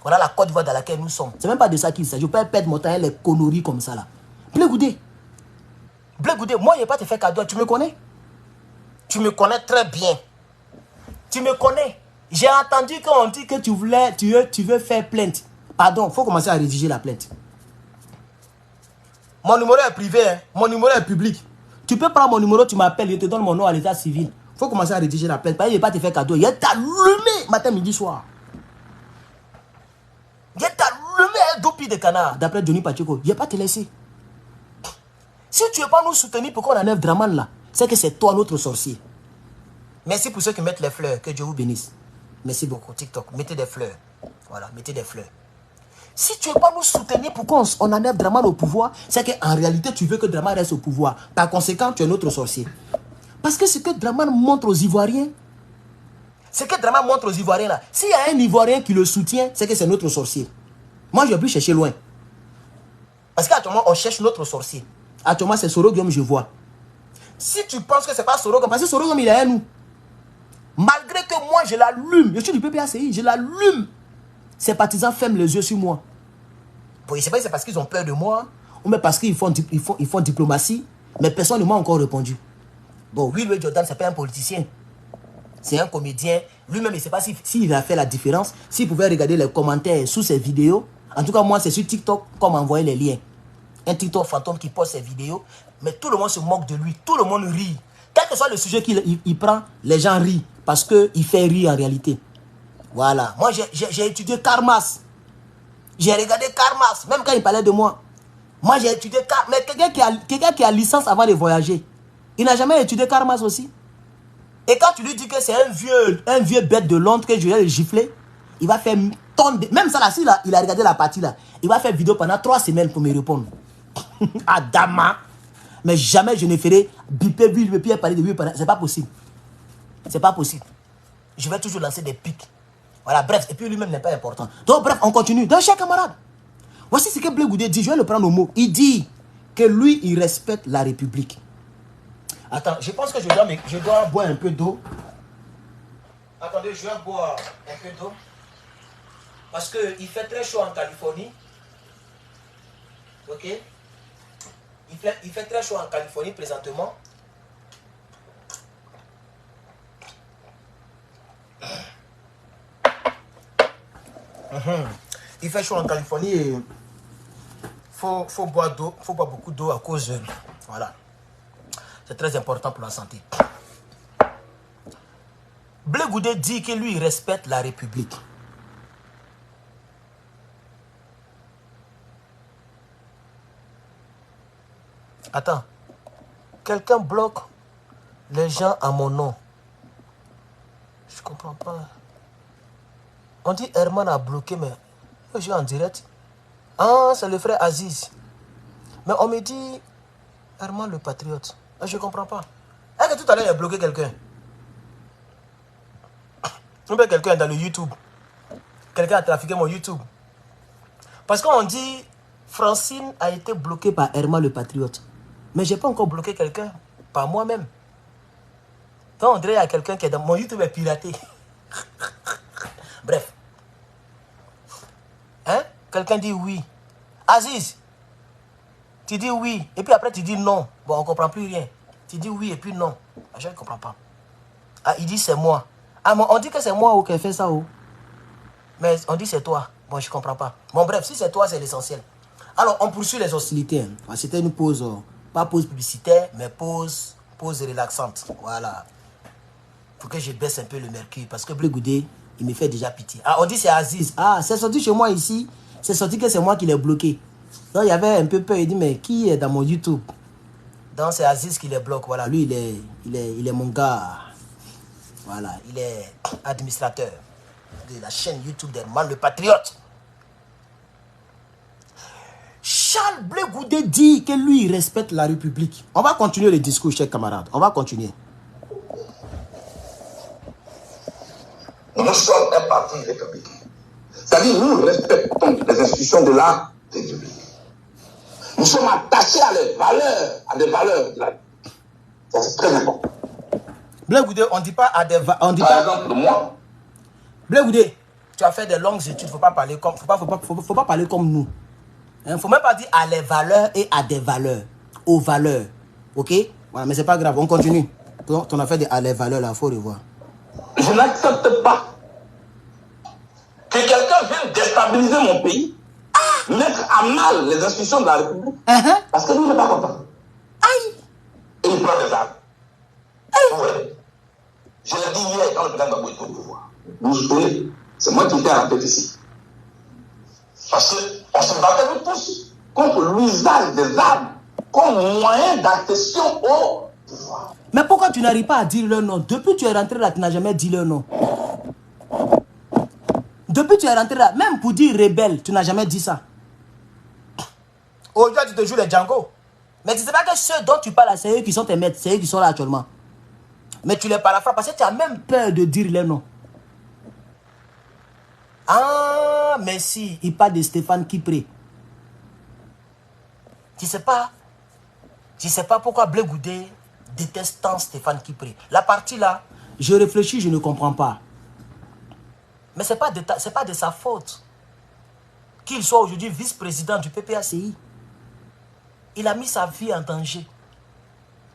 Voilà la Côte d'Ivoire dans laquelle nous sommes. C'est même pas de ça qu'il s'agit. Je peux perdre mon temps les conneries comme ça là. Blé Goudé, moi je vais pas te faire cadeau. Tu me connais? Tu me connais très bien. Tu me connais. J'ai entendu qu'on dit que tu veux faire plainte. Pardon, il faut commencer à rédiger la plainte. Mon numéro est privé, hein. Mon numéro est public. Tu peux prendre mon numéro, tu m'appelles, je te donne mon nom à l'état civil. Il faut commencer à rédiger la plainte. Je ne vais pas te faire cadeau. Il est allumé matin, midi, soir. Il est allumé un dopi de canard. D'après Johnny Pacheco, je ne vais pas te laisser. Si tu ne veux pas nous soutenir pour qu'on enlève Draman là, c'est que c'est toi notre sorcier. Merci pour ceux qui mettent les fleurs. Que Dieu vous bénisse. Merci beaucoup. TikTok, mettez des fleurs. Voilà, mettez des fleurs. Si tu ne veux pas nous soutenir pour qu'on enlève Draman au pouvoir, c'est qu'en réalité, tu veux que Draman reste au pouvoir. Par conséquent, tu es notre sorcier. Parce que ce que Draman montre aux Ivoiriens, là, s'il y a un Ivoirien qui le soutient, c'est que c'est notre sorcier. Moi, je ne vais plus chercher loin. Parce qu'actuellement, on cherche notre sorcier. Actuellement, c'est Soro Guillaume, je vois. Si tu penses que ce n'est pas Soro Guillaume, parce que Soro Guillaume, il est à nous. Malgré que moi, je l'allume. Je suis du PPACI, je l'allume. Ses partisans ferment les yeux sur moi. Bon, je ne sais pas si c'est parce qu'ils ont peur de moi, ou même parce qu'ils font diplomatie, mais personne ne m'a encore répondu. Bon, oui, Louis Jordan, ce n'est pas un politicien. C'est un comédien. Lui-même, il ne sait pas s'il a fait la différence. S'il pouvait regarder les commentaires sous ses vidéos. En tout cas, moi, c'est sur TikTok qu'on m'a envoyé les liens. Un TikTok fantôme qui poste ses vidéos. Mais tout le monde se moque de lui. Tout le monde rit. Quel que soit le sujet qu'il prend, les gens rient. Parce qu'il fait rire en réalité. Voilà. Moi, j'ai étudié Karmas. J'ai regardé Karmas. Même quand il parlait de moi. Moi, j'ai étudié Karmas. Mais quelqu'un qui a licence avant de voyager, il n'a jamais étudié Karmas aussi. Et quand tu lui dis que c'est un vieux bête de Londres que je vais le gifler, il va faire tonne de... Même ça là, il a regardé la partie là. Il va faire vidéo pendant 3 semaines pour me répondre. Adama. Mais jamais je ne ferai biper lui et puis parler de lui. C'est pas possible. C'est pas possible. Je vais toujours lancer des pics. Voilà, bref. Et puis lui-même n'est pas important. Donc bref, on continue. Donc, chers camarades, voici ce que Blé Goudé dit. Je vais le prendre au mot. Il dit que lui, il respecte la République. Attends, je pense que je dois boire un peu d'eau. Attendez, je vais boire un peu d'eau. Parce qu'il fait très chaud en Californie. Ok? Il fait très chaud en Californie présentement. Il fait chaud en Californie et faut boire d'eau, faut boire beaucoup d'eau à cause de... Voilà. C'est très important pour la santé. Blé Goudé dit que lui, il respecte la République. Attends. Quelqu'un bloque les gens à mon nom. Je comprends pas. On dit Herman a bloqué, mais je suis en direct. Ah, c'est le frère Aziz. Mais on me dit Herman le patriote. Je ne comprends pas. Est-ce que tout à l'heure il a bloqué quelqu'un? Ou bien quelqu'un dans le YouTube. Quelqu'un a trafiqué mon YouTube. Parce qu'on dit Francine a été bloquée par Herman le patriote. Mais je n'ai pas encore bloqué quelqu'un par moi-même. Donc on dirait qu'il y a quelqu'un qui est dans mon YouTube est piraté. Bref. Hein? Quelqu'un dit oui. Aziz, tu dis oui, et puis après tu dis non. Bon, on ne comprend plus rien. Tu dis oui et puis non. Je ne comprends pas. Ah, il dit c'est moi. Ah, on dit que c'est moi qui ai fait ça. Mais on dit c'est toi. Bon, je ne comprends pas. Bon, bref, si c'est toi, c'est l'essentiel. Alors, on poursuit les hostilités. C'était une pause, pas pause publicitaire, mais pause relaxante. Voilà. Il faut que je baisse un peu le mercure parce que Bleu Goudé, il me fait déjà pitié. Ah, on dit c'est Aziz. Ah, c'est sorti chez moi ici. C'est sorti que c'est moi qui l'ai bloqué. Donc, il y avait un peu peur. Il dit, mais qui est dans mon YouTube? Donc, c'est Aziz qui les bloque. Voilà, lui, il est mon gars. Voilà, il est administrateur de la chaîne YouTube d'Herman le Patriote. Charles Bleu Goudé dit que lui, il respecte la République. On va continuer le discours, chers camarades. On va continuer. Nous sommes un parti républicain. C'est-à-dire, nous respectons les institutions de la République. Nous sommes attachés à des valeurs de la République. Ça, c'est très important. Bleu Goudé, on ne dit pas à des valeurs. Par exemple, moi. Bleu Goudé, tu as fait des longues études, il ne faut pas parler comme, faut pas parler comme nous. Il ne faut même pas dire à les valeurs et à des valeurs. Aux valeurs. Ok? Voilà, mais c'est pas grave, on continue. On a fait des à les valeurs là, il faut revoir. Je n'accepte pas que quelqu'un vienne déstabiliser mon pays, mettre à mal les institutions de la République, parce que lui n'est pas content. Aïe! Et il prend des armes. Ouais. Je l'ai dit hier quand le président Gbagbo était au pouvoir. Vous vous souvenez, c'est moi qui étais à la tête ici. Parce qu'on se battait nous tous contre l'usage des armes comme moyen d'accession au pouvoir. Mais pourquoi tu n'arrives pas à dire leur nom? Depuis que tu es rentré là, tu n'as jamais dit leur nom. Depuis que tu es rentré là, même pour dire rebelle, tu n'as jamais dit ça. Aujourd'hui, tu te joues les Django. Mais tu ne sais pas que ceux dont tu parles, c'est eux qui sont tes maîtres, c'est eux qui sont là actuellement. Mais tu les paraphrastes parce que tu as même peur de dire leur nom. Ah, mais si, il parle de Stéphane Kipré. Tu ne sais pas pourquoi Bleu Goudé déteste tant Stéphane Kipré. La partie là, je réfléchis, je ne comprends pas. Mais ce n'est pas de sa faute qu'il soit aujourd'hui vice-président du PPACI. Il a mis sa vie en danger.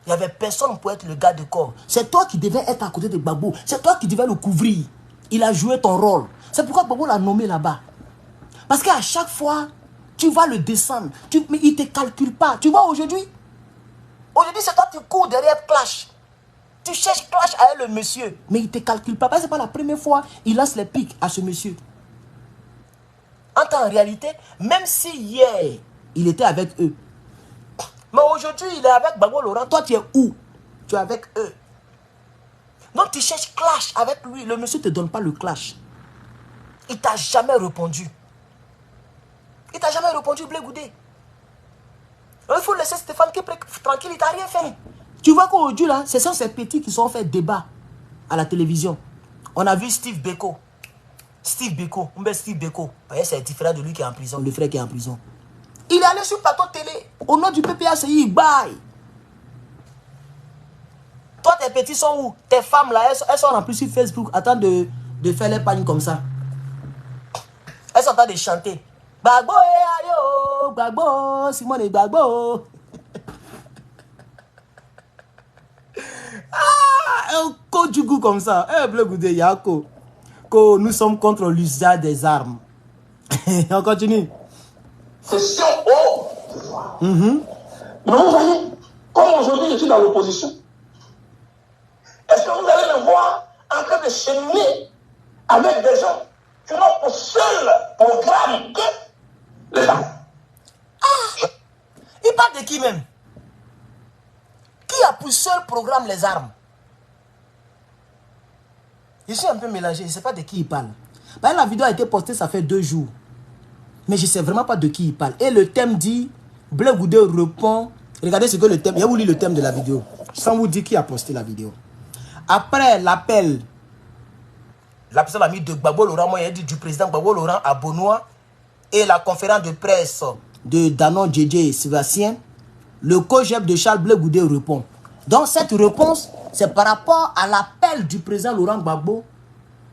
Il n'y avait personne pour être le gars de corps. C'est toi qui devais être à côté de Gbagbo. C'est toi qui devais le couvrir. Il a joué ton rôle. C'est pourquoi Gbagbo l'a nommé là-bas. Parce qu'à chaque fois, tu vas le descendre. Mais il ne te calcule pas. Tu vois aujourd'hui? Aujourd'hui, c'est toi qui cours derrière Clash. Tu cherches Clash à le monsieur. Mais il ne te calcule pas. Parce que ce n'est pas la première fois qu'il lance les pics à ce monsieur. En réalité, même si hier, il était avec eux. Mais aujourd'hui, il est avec Gbagbo Laurent. Toi, tu es où? Tu es avec eux. Donc, tu cherches clash avec lui. Le monsieur ne te donne pas le clash. Il ne t'a jamais répondu. Il ne t'a jamais répondu, Bleu Goudé. Il faut laisser Stéphane Kipré tranquille, il ne t'a rien fait. Tu vois qu'aujourd'hui, là, ce sont ces petits qui sont fait débat à la télévision. On a vu Steve Beko. Steve Beko. C'est différent de lui qui est en prison. Le frère qui est en prison. Il est allé sur le plateau télé. Au nom du PPACI, il baille. Toi, tes petits sont où? Tes femmes, là, elles sont en plus sur Facebook. Attends de faire les pagnes comme ça. Elles sont en train de chanter. Gbagbo, ayo, Gbagbo, Simone et Gbagbo. Un coup du goût comme ça. Eh, Bleu Goudé, Yako. Nous sommes contre l'usage des armes. On continue. Cession au pouvoir. Mais vous voyez, comme aujourd'hui je suis dans l'opposition, est-ce que vous allez me voir en train de cheminer avec des gens qui n'ont pour seul programme que les armes? Il parle de qui même? Qui a pour seul programme les armes? Je suis un peu mélangé, je ne sais pas de qui il parle. La vidéo a été postée, ça fait 2 jours. Mais je ne sais vraiment pas de qui il parle. Et le thème dit, Bleu Goudé répond. Regardez ce que le thème, je vais vous lire le thème de la vidéo. Sans vous dire qui a posté la vidéo. Après l'appel, la personne a mis de Gbagbo Laurent, moi il a dit du président Gbagbo Laurent à Benoît, et la conférence de presse de Danon Djedje Sébastien, le co-chef de Charles Bleu Goudé répond. Donc cette réponse, c'est par rapport à l'appel du président Laurent Gbagbo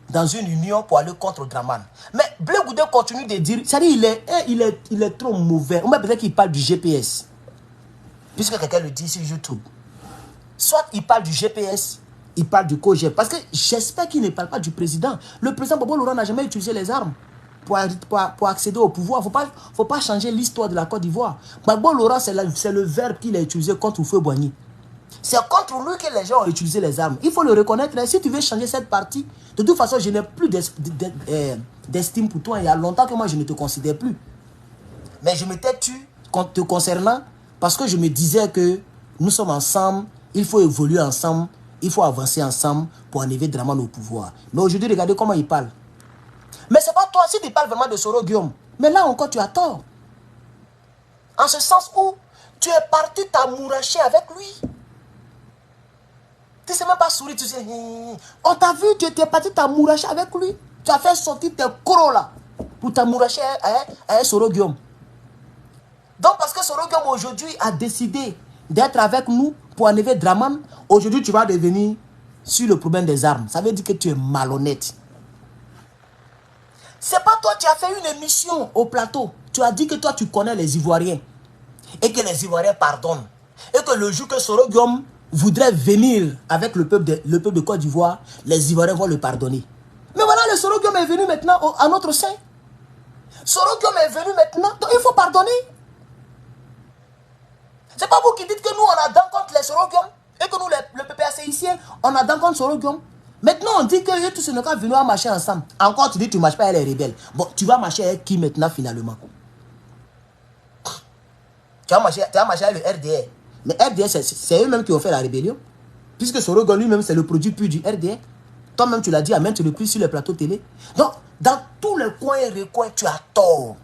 dans une union pour aller contre Draman. Mais Blé Goudé continue de dire, c'est-à-dire il est trop mauvais. On va peut-être qu'il parle du GPS. Puisque quelqu'un le dit sur YouTube. Soit il parle du GPS, il parle du COGEP. Parce que j'espère qu'il ne parle pas du président. Le président Gbagbo Laurent n'a jamais utilisé les armes pour accéder au pouvoir. Il ne faut pas changer l'histoire de la Côte d'Ivoire. Gbagbo Laurent, c'est le verbe qu'il a utilisé contre Houphouët-Boigny. C'est contre lui que les gens ont utilisé les armes. Il faut le reconnaître. Si tu veux changer cette partie, de toute façon, je n'ai plus d'estime pour toi. Il y a longtemps que moi, je ne te considère plus. Mais je m'étais tu te concernant parce que je me disais que nous sommes ensemble, il faut évoluer ensemble, il faut avancer ensemble pour enlever Draman au pouvoir. Mais aujourd'hui, regardez comment il parle. Mais c'est pas toi, si tu parles vraiment de Soro Guillaume, mais là encore, tu as tort. En ce sens où tu es parti t'amouracher avec lui. Tu ne sais même pas sourire, tu sais. On t'a vu, tu étais parti t'amouracher avec lui. Tu as fait sortir tes crocs là pour t'amouracher à Soro Guillaume. Donc parce que Soro Guillaume aujourd'hui a décidé d'être avec nous pour enlever Draman, aujourd'hui tu vas devenir sur le problème des armes. Ça veut dire que tu es malhonnête. C'est pas toi, tu as fait une émission au plateau. Tu as dit que toi tu connais les Ivoiriens. Et que les Ivoiriens pardonnent. Et que le jour que Soro Guillaume voudrait venir avec le peuple de Côte d'Ivoire, les Ivoiriens vont le pardonner. Mais voilà, le Soro Guillaume est venu maintenant à notre sein. Soro Guillaume est venu maintenant, donc il faut pardonner. C'est pas vous qui dites que nous on a dent contre les Soro Guillaume et que nous le PPACICien on a dent contre Soro Guillaume. Maintenant on dit que tous ces gens venus à marcher ensemble. Encore tu dis que tu ne marches pas avec les rebelles. Bon, tu vas marcher avec qui maintenant finalement? Tu vas marcher avec le RDR. Mais RDR, c'est eux-mêmes qui ont fait la rébellion. Puisque Soro Guillaume lui-même, c'est le produit pur du RDR. Toi-même, tu l'as dit à maintes reprises sur le plateau télé. Donc, dans tous les coins et recoins, tu as tort.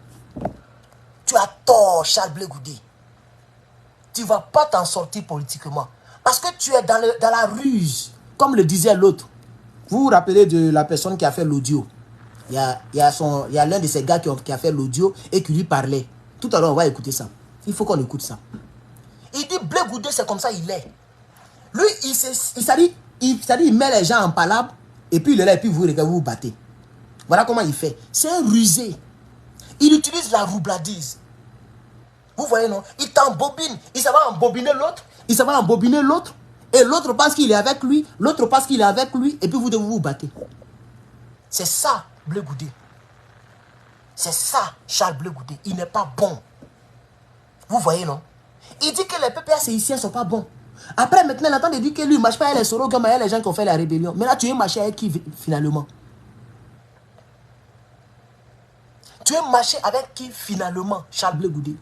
Tu as tort, Charles Blé Goudé. Tu ne vas pas t'en sortir politiquement. Parce que tu es dans la ruse. Comme le disait l'autre. Vous vous rappelez de la personne qui a fait l'audio. Il y a l'un de ces gars qui a fait l'audio et qui lui parlait. Tout à l'heure, on va écouter ça. Il faut qu'on écoute ça. Il dit Blé Goudé, c'est comme ça il est. Lui, il met les gens en palabre et puis il est là et puis vous regardez, vous vous battez. Voilà comment il fait. C'est un rusé. Il utilise la roubladise. Vous voyez, non? Il t'embobine. Il s'en va embobiner l'autre. Il s'en va embobiner l'autre. Et l'autre pense qu'il est avec lui. L'autre pense qu'il est avec lui. Et puis vous devez vous battre. C'est ça, Blé Goudé. C'est ça, Charles Blé Goudé. Il n'est pas bon. Vous voyez, non? Il dit que les PPACICiens ne sont pas bons. Après, maintenant, il entend dire que lui, il ne marche pas avec les Soro Guillaume, avec les gens qui ont fait la rébellion. Mais là, tu es marché avec qui, finalement? Tu es marché avec qui, finalement, Charles Blé Goudé?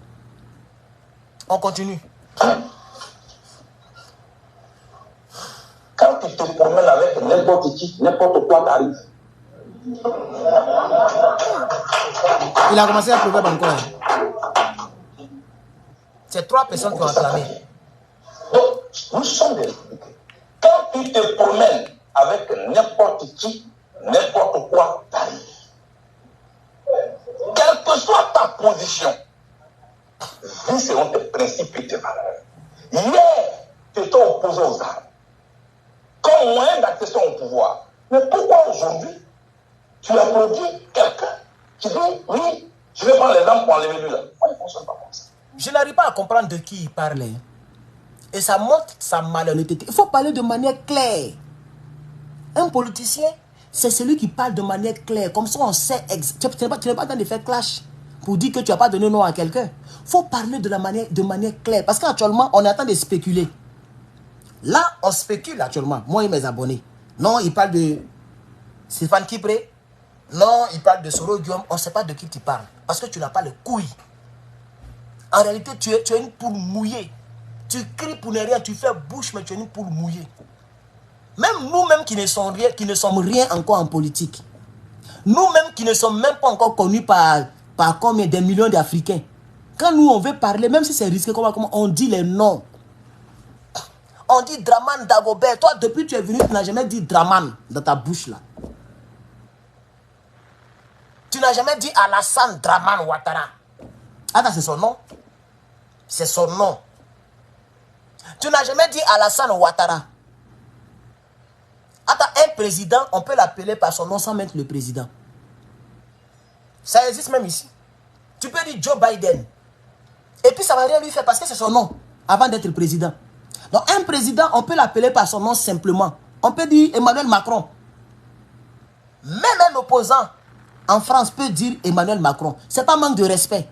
On continue. Quand tu te promènes avec n'importe qui, n'importe quoi t'arrive. Il a commencé à pleurer encore. C'est 3 personnes qui ont acclamé. Donc, nous sommes des Républicains. Quand tu te promènes avec n'importe qui, n'importe quoi t'arrive. Quelle que soit ta position, vu selon tes principes et tes valeurs. Hier, tu étais opposé aux armes. Comme moyen d'accession au pouvoir. Mais pourquoi aujourd'hui, tu applaudis quelqu'un qui dit, oui, je vais prendre les armes pour enlever lui là. Pourquoi il ne fonctionne pas comme ça? Je n'arrive pas à comprendre de qui il parlait. Et ça montre sa malhonnêteté. Il faut parler de manière claire. Un politicien, c'est celui qui parle de manière claire. Comme ça, on sait. Tu n'es pas en train de faire clash pour dire que tu n'as pas donné nom à quelqu'un. Il faut parler de manière claire. Parce qu'actuellement, on est en train de spéculer. Là, on spécule actuellement. Moi et mes abonnés. Non, il parle de Stéphane Kipré. Non, il parle de Soro Guillaume. On ne sait pas de qui tu parles. Parce que tu n'as pas les couilles. En réalité, tu es une poule mouillée. Tu cries pour ne rien, tu fais bouche, mais tu es une poule mouillée. Même nous-mêmes qui ne sommes rien encore en politique. Nous-mêmes qui ne sommes même pas encore connus par combien des millions d'Africains. Quand nous, on veut parler, même si c'est risqué, comment on dit les noms. On dit Draman Dagobert. Toi, depuis que tu es venu, tu n'as jamais dit Draman dans ta bouche là. Tu n'as jamais dit Alassane Draman Ouattara. Ah, c'est son nom. C'est son nom. Tu n'as jamais dit Alassane Ouattara. Attends, un président, on peut l'appeler par son nom sans mettre le président. Ça existe même ici. Tu peux dire Joe Biden. Et puis ça va rien lui faire parce que c'est son nom avant d'être président. Donc un président, on peut l'appeler par son nom simplement. On peut dire Emmanuel Macron. Même un opposant en France peut dire Emmanuel Macron. C'est pas manque de respect.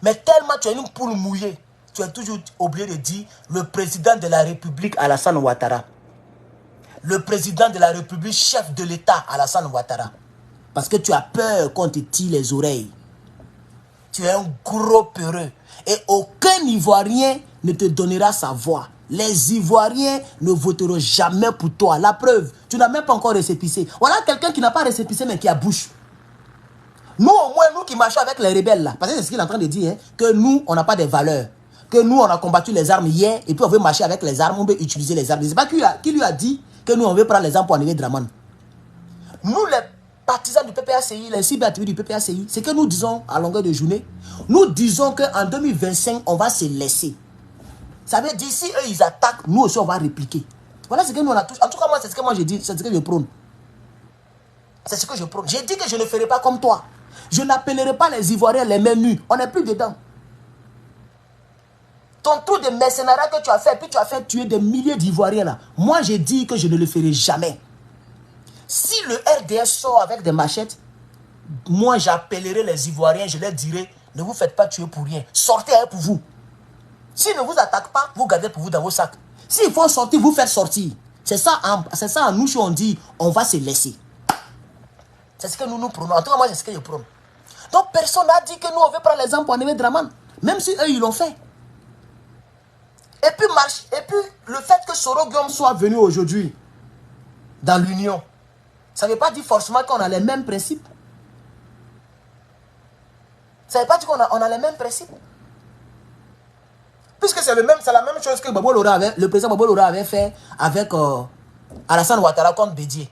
Mais tellement tu es une poule mouillée, tu es toujours obligé de dire le président de la République Alassane Ouattara. Le président de la République, chef de l'État Alassane Ouattara. Parce que tu as peur qu'on te tire les oreilles. Tu es un gros peureux. Et aucun Ivoirien ne te donnera sa voix. Les Ivoiriens ne voteront jamais pour toi. La preuve, tu n'as même pas encore récépissé. Voilà quelqu'un qui n'a pas récépissé mais qui a bouche. Nous au moins, nous qui marchons avec les rebelles là, parce que c'est ce qu'il est en train de dire, hein, que nous, on n'a pas de valeurs. Que nous, on a combattu les armes hier et puis on veut marcher avec les armes, on veut utiliser les armes. Je ne sais pas qui lui a dit que nous, on veut prendre les armes pour enlever Draman. Nous, les partisans du PPACI, les cyberattributs du PPACI, c'est que nous disons à longueur de journée, nous disons qu'en 2025, on va se laisser. Ça veut dire, si eux, ils attaquent, nous aussi, on va répliquer. Voilà ce que nous, on a tous. En tout cas, moi, c'est ce que moi, j'ai dit, c'est ce que je prône. C'est ce que je prône. J'ai dit que je ne ferai pas comme toi. Je n'appellerai pas les Ivoiriens les mains nues. On n'est plus dedans. Ton tour de mercenariat que tu as fait, puis tu as fait tuer des milliers d'Ivoiriens là. Moi, j'ai dit que je ne le ferai jamais. Si le RDS sort avec des machettes, moi, j'appellerai les Ivoiriens, je leur dirai, ne vous faites pas tuer pour rien. Sortez pour vous. S'ils ne vous attaquent pas, vous gardez pour vous dans vos sacs. S'il faut sortir, vous faites sortir. C'est ça en nous, on dit, on va se laisser. C'est ce que nous prenons. En tout cas, moi, c'est ce que je prends. Donc, personne n'a dit que nous, on veut prendre l'exemple pour enlever Draman. Même si eux, ils l'ont fait. Et puis, le fait que Soro Guillaume soit venu aujourd'hui dans l'Union, ça ne veut pas dire forcément qu'on a les mêmes principes. Ça ne veut pas dire qu'on a les mêmes principes. Puisque c'est la même chose que le président Babo Lora avait fait avec Alassane Ouattara contre Bédié.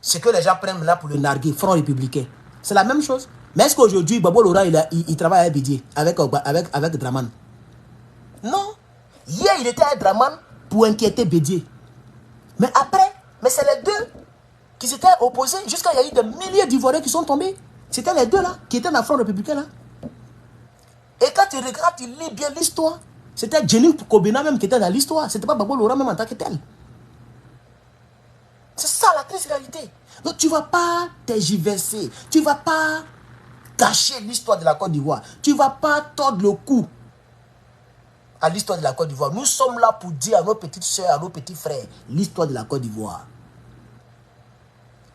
Ce que les gens prennent là pour le narguer, Front républicain. C'est la même chose. Mais est-ce qu'aujourd'hui, Babo Lora, il travaille avec Bédié, avec Draman? Non. Hier, il était avec Draman pour inquiéter Bédié. Mais après, c'est les deux qui s'étaient opposés jusqu'à il y a eu des milliers d'Ivoiriens qui sont tombés. C'était les deux là, qui étaient dans le Front républicain là. Et quand tu regardes, tu lis bien l'histoire. C'était Jenny Kobena même qui était dans l'histoire. C'était pas Babo Lora même en tant que tel. C'est ça la triste réalité. Donc tu ne vas pas tergiverser. Tu ne vas pas cacher l'histoire de la Côte d'Ivoire. Tu ne vas pas tordre le cou à l'histoire de la Côte d'Ivoire. Nous sommes là pour dire à nos petites soeurs, à nos petits frères, l'histoire de la Côte d'Ivoire.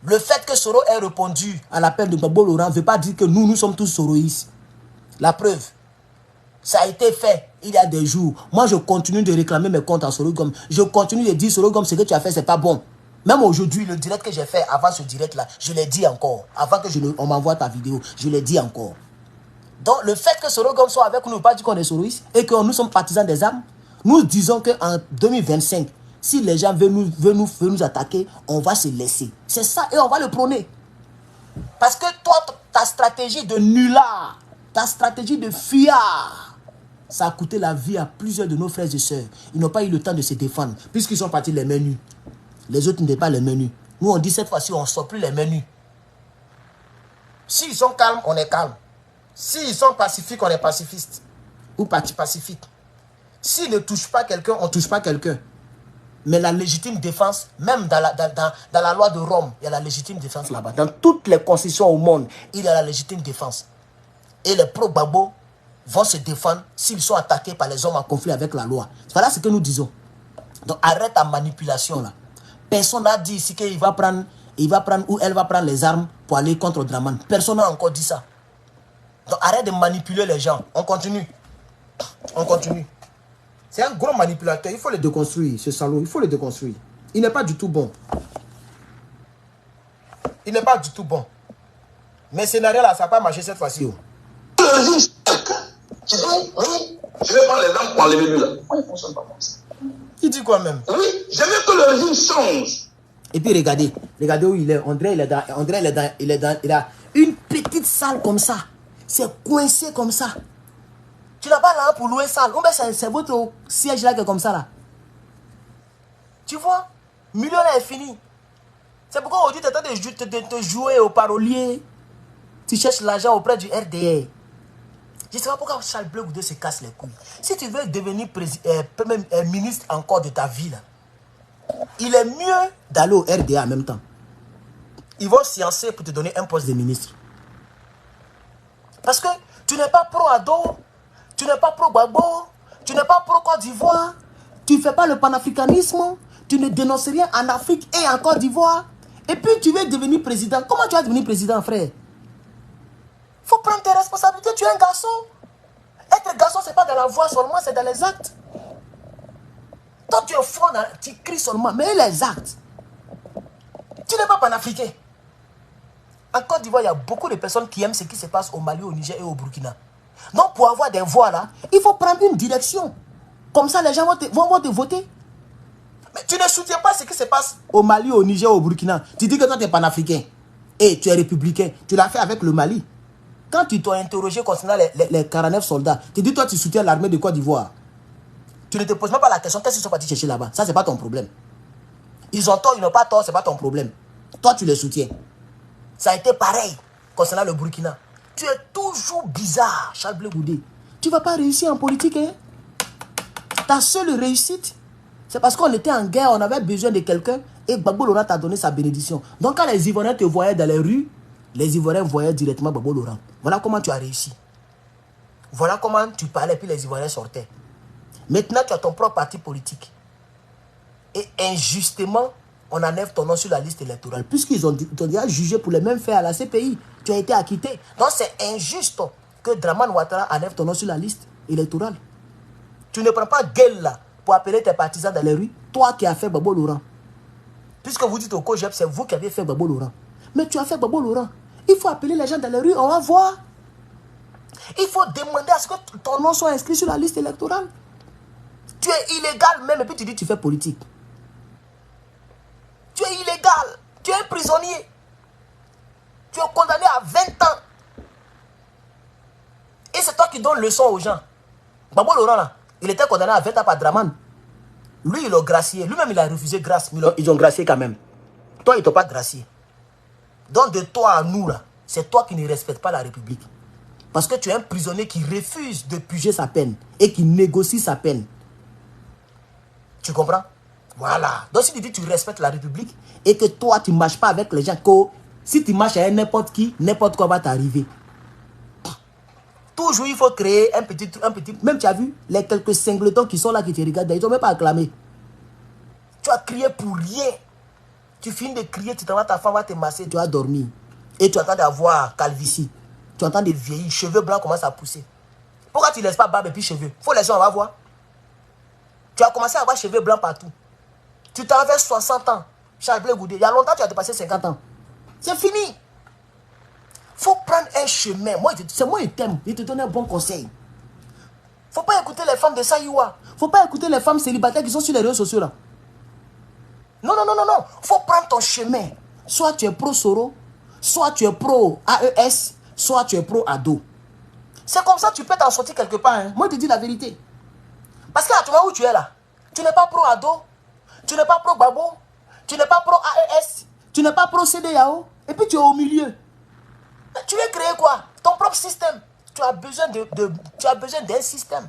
Le fait que Soro ait répondu à l'appel de Babo Lora ne veut pas dire que nous sommes tous soroïstes. La preuve, ça a été fait il y a des jours. Moi, je continue de réclamer mes comptes à Soro Guillaume. Je continue de dire, Soro Guillaume, ce que tu as fait, c'est pas bon. Même aujourd'hui, le direct que j'ai fait avant ce direct-là, je l'ai dit encore. Avant que on m'envoie ta vidéo, je l'ai dit encore. Donc, le fait que Soro Guillaume soit avec nous, ne veut pas dire qu'on est soroïstes et que nous sommes partisans des armes. Nous disons qu'en 2025, si les gens veulent nous attaquer, on va se laisser. C'est ça et on va le prôner. Parce que toi, ta stratégie de nulard, ta stratégie de fuyard, ça a coûté la vie à plusieurs de nos frères et sœurs. Ils n'ont pas eu le temps de se défendre, puisqu'ils sont partis les mains nues. Les autres n'étaient pas les mains nues. Nous, on dit cette fois-ci, on ne sort plus les mains nues. S'ils sont calmes, on est calme. S'ils sont pacifiques, on est pacifiste. Ou parti pacifique. S'ils ne touchent pas quelqu'un, on ne touche pas quelqu'un. Mais la légitime défense, même dans la loi de Rome, il y a la légitime défense là-bas. Dans toutes les constitutions au monde, il y a la légitime défense. Et les pro-Babo vont se défendre s'ils sont attaqués par les hommes en conflit avec la loi. Voilà ce que nous disons. Donc arrête ta manipulation là. Personne n'a dit ici qu'il va prendre, ou elle va prendre les armes pour aller contre Draman. Personne n'a encore dit ça. Donc arrête de manipuler les gens. On continue. On continue. C'est un gros manipulateur. Il faut le déconstruire, ce salaud. Il faut le déconstruire. Il n'est pas du tout bon. Il n'est pas du tout bon. Mais ce scénario là, ça n'a pas marché cette fois-ci. Qui dit, oui, je vais prendre les armes pour enlever lui là. Pourquoi il ne fonctionne pas comme ça? Il dit quoi même? Oui, je veux que le régime change. Et puis regardez où il est. André, il a une petite salle comme ça. C'est coincé comme ça. Tu n'as pas là pour louer salle. C'est votre siège là qui est comme ça là. Tu vois, millionnaire est fini. C'est pourquoi aujourd'hui tu es en train de jouer au parolier. Tu cherches l'argent auprès du RDR. Je ne sais pas pourquoi Charles Blé Goudé se casse les couilles. Si tu veux devenir ministre encore de ta vie, là, il est mieux d'aller au RDA en même temps. Ils vont sciencer pour te donner un poste de ministre. Parce que tu n'es pas pro-Ado, tu n'es pas pro-Gbagbo, tu n'es pas pro-Côte d'Ivoire, tu ne fais pas le panafricanisme, tu ne dénonces rien en Afrique et en Côte d'Ivoire. Et puis tu veux devenir président. Comment tu vas devenir président, frère? Il faut prendre tes responsabilités, tu es un garçon. Être garçon, ce n'est pas dans la voix seulement, c'est dans les actes. Toi, tu es fort, tu cries seulement, mais les actes. Tu n'es pas panafricain. En Côte d'Ivoire, il y a beaucoup de personnes qui aiment ce qui se passe au Mali, au Niger et au Burkina. Donc, pour avoir des voix là, il faut prendre une direction. Comme ça, les gens vont te voter. Mais tu ne soutiens pas ce qui se passe au Mali, au Niger, au Burkina. Tu dis que toi, tu es panafricain. Et tu es républicain. Tu l'as fait avec le Mali. Quand tu t'as interrogé concernant les 49 soldats, tu dis, toi, tu soutiens l'armée de Côte d'Ivoire. Tu ne te poses même pas la question, qu'est-ce qu'ils sont partis chercher là-bas? Ça, ce n'est pas ton problème. Ils ont tort, ils n'ont pas tort, ce n'est pas ton problème. Toi, tu les soutiens. Ça a été pareil concernant le Burkina. Tu es toujours bizarre, Charles Blé Goudé. Tu ne vas pas réussir en politique, hein? Ta seule réussite, c'est parce qu'on était en guerre, on avait besoin de quelqu'un et Gbagbo Laurent t'a donné sa bénédiction. Donc, quand les Ivoiriens te voyaient dans les rues, les Ivoiriens voyaient directement Gbagbo Laurent. Voilà comment tu as réussi. Voilà comment tu parlais, puis les Ivoiriens sortaient. Maintenant, tu as ton propre parti politique. Et injustement, on enlève ton nom sur la liste électorale. Puisqu'ils ont déjà jugé pour les mêmes faits à la CPI. Tu as été acquitté. Donc, c'est injuste que Dramane Ouattara enlève ton nom sur la liste électorale. Tu ne prends pas gueule là pour appeler tes partisans dans les rues. Toi qui as fait Gbagbo Laurent. Puisque vous dites au COJEP, c'est vous qui avez fait Gbagbo Laurent. Mais tu as fait Gbagbo Laurent. Il faut appeler les gens dans les rues, on va voir. Il faut demander à ce que ton nom soit inscrit sur la liste électorale. Tu es illégal même et puis tu dis que tu fais politique. Tu es illégal. Tu es un prisonnier. Tu es condamné à 20 ans. Et c'est toi qui donnes leçon aux gens. Gbagbo Laurent là, il était condamné à 20 ans par Dramane. Lui, il l'a gracié. Lui-même, il a refusé grâce. Mais ils ont gracié quand même. Toi, ils ne t'ont pas gracié. Donc de toi à nous là, c'est toi qui ne respectes pas la République. Parce que tu es un prisonnier qui refuse de purger sa peine et qui négocie sa peine. Tu comprends? Voilà. Donc si tu dis que tu respectes la République et que toi tu ne marches pas avec les gens, que si tu marches avec n'importe qui, n'importe quoi va t'arriver. Toujours il faut créer un petit... Même tu as vu, les quelques singletons qui sont là qui te regardent, ils n'ont même pas acclamé. Tu as crié pour rien. Tu finis de crier, tu t'en vas, ta femme va te masser, tu vas dormir. Et tu attends d'avoir calvitie. Tu entends des vieillis, cheveux blancs commencent à pousser. Pourquoi tu ne laisses pas barbe et puis cheveux? Il faut laisser, on va voir. Tu as commencé à avoir cheveux blancs partout. Tu t'avais 60 ans. Charles Blé Goudé, il y a longtemps tu as dépassé 50 ans. C'est fini. Il faut prendre un chemin. C'est moi qui t'aime. Je te donne un bon conseil. Il ne faut pas écouter les femmes de Saïwa. Il ne faut pas écouter les femmes célibataires qui sont sur les réseaux sociaux là. Non, non, non, non, non. Il faut prendre ton chemin. Soit tu es pro-Soro, soit tu es pro-AES, soit tu es pro-Ado. C'est comme ça que tu peux t'en sortir quelque part. Hein. Moi, je te dis la vérité. Parce que là, tu vois où tu es là. Tu n'es pas pro-Ado, tu n'es pas pro-Gbagbo, tu n'es pas pro-AES, tu n'es pas pro-CEDEAO, et puis tu es au milieu. Mais tu veux créer quoi? Ton propre système. Tu as besoin d'un système.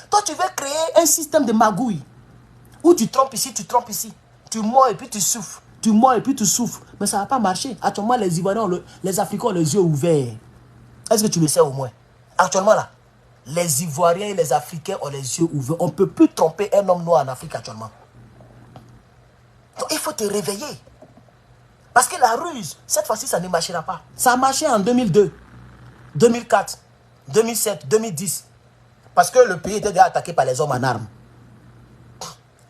Toi, tu veux créer un système de magouille. Où tu trompes ici, tu trompes ici. Tu mords et puis tu souffres. Tu mords et puis tu souffres. Mais ça ne va pas marcher. Actuellement, les Ivoiriens, les Africains ont les yeux ouverts. Est-ce que tu le sais au moins? Actuellement, là, les Ivoiriens et les Africains ont les yeux ouverts. On ne peut plus tromper un homme noir en Afrique actuellement. Donc, il faut te réveiller. Parce que la ruse, cette fois-ci, ça ne marchera pas. Ça a marché en 2002, 2004, 2007, 2010. Parce que le pays était déjà attaqué par les hommes en armes.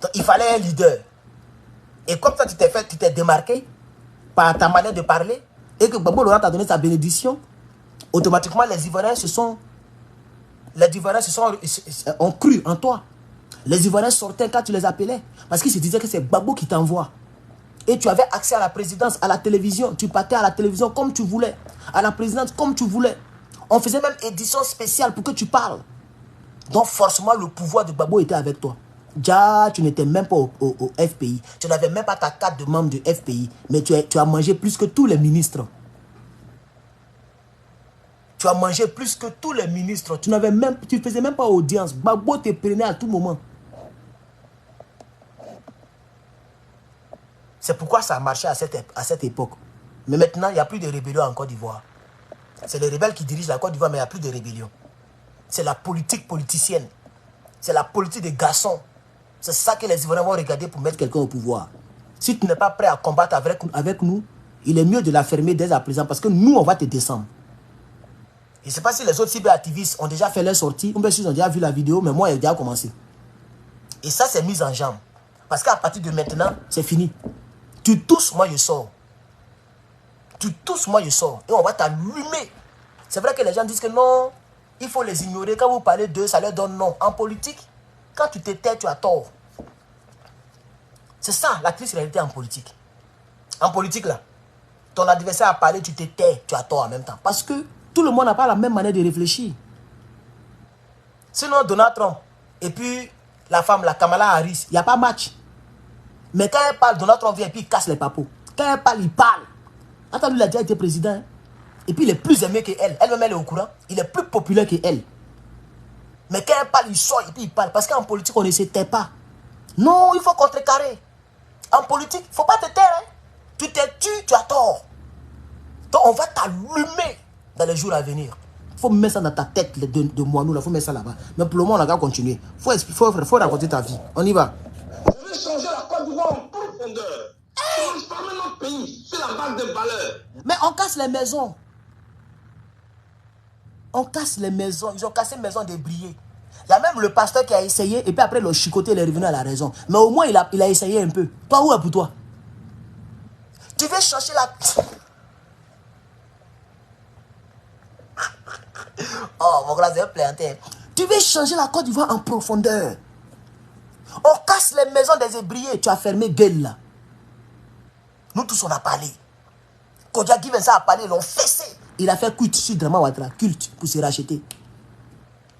Donc, il fallait un leader. Et comme ça, tu t'es démarqué par ta manière de parler et que Gbagbo Laurent t'a donné sa bénédiction, automatiquement, les Ivoiriens ont cru en toi. Les Ivoiriens sortaient quand tu les appelais parce qu'ils se disaient que c'est Gbagbo qui t'envoie. Et tu avais accès à la présidence, à la télévision. Tu partais à la télévision comme tu voulais. À la présidence comme tu voulais. On faisait même édition spéciale pour que tu parles. Donc forcément, le pouvoir de Gbagbo était avec toi. Déjà, tu n'étais même pas au FPI. Tu n'avais même pas ta carte de membre du FPI. Mais tu as mangé plus que tous les ministres. Tu as mangé plus que tous les ministres. Tu ne faisais même pas audience. Gbagbo te prenait à tout moment. C'est pourquoi ça a marché à cette époque. Mais maintenant, il n'y a plus de rébellion en Côte d'Ivoire. C'est les rebelles qui dirigent la Côte d'Ivoire, mais il n'y a plus de rébellion. C'est la politique politicienne. C'est la politique des garçons. C'est ça que les Ivoiriens vont regarder pour mettre quelqu'un au pouvoir. Si tu n'es pas prêt à combattre avec nous, il est mieux de la fermer dès à présent parce que nous, on va te descendre. Je ne sais pas si les autres cyberactivistes ont déjà fait leur sortie, ou bien s'ils ont déjà vu la vidéo, mais moi, il a déjà commencé. Et ça, c'est mis en jambe. Parce qu'à partir de maintenant, c'est fini. Tu tousses, moi je sors. Tu tousses, moi je sors. Et on va t'allumer. C'est vrai que les gens disent que non, il faut les ignorer. Quand vous parlez d'eux, ça leur donne non. En politique, quand tu te tais, tu as tort. C'est ça, la triste réalité en politique. En politique, là, ton adversaire a parlé, tu te tais, tu as tort en même temps. Parce que tout le monde n'a pas la même manière de réfléchir. Sinon, Donald Trump et puis la femme, la Kamala Harris, il n'y a pas match. Mais quand elle parle, Donald Trump vient et puis il casse les papos. Quand elle parle, il parle. Attends, lui, il a déjà été président. Hein? Et puis il est plus aimé qu'elle. Elle-même, elle est au courant. Il est plus populaire qu'elle. Mais quand elle parle, il sort et puis il parle. Parce qu'en politique, on ne se tait pas. Non, il faut contrecarrer. En politique, il ne faut pas te taire. Hein? Tu te tues, tu as tort. Donc on va t'allumer dans les jours à venir. Il faut mettre ça dans ta tête de moineau. Il faut mettre ça là-bas. Mais pour le moment, on va continuer. Il faut raconter ta vie. On y va. Je vais changer la Côte d'Ivoire en profondeur. Transformer notre pays sur la base des valeurs. Mais on casse les maisons. On casse les maisons. Ils ont cassé les maisons des Briés. Il y a même le pasteur qui a essayé. Et puis après, le chicoté, il est revenu à la raison. Mais au moins, il a essayé un peu. Toi, où est pour toi? Tu veux changer la... Oh, mon gars, c'est un plantain. Tu veux changer la Côte d'Ivoire en profondeur. On casse les maisons des Hébriers. Tu as fermé gueule là. Nous tous, on a parlé. Kodja Givensa a parlé, ils l'ont fessé. Il a fait culte sur Drama Ouattara, culte pour se racheter.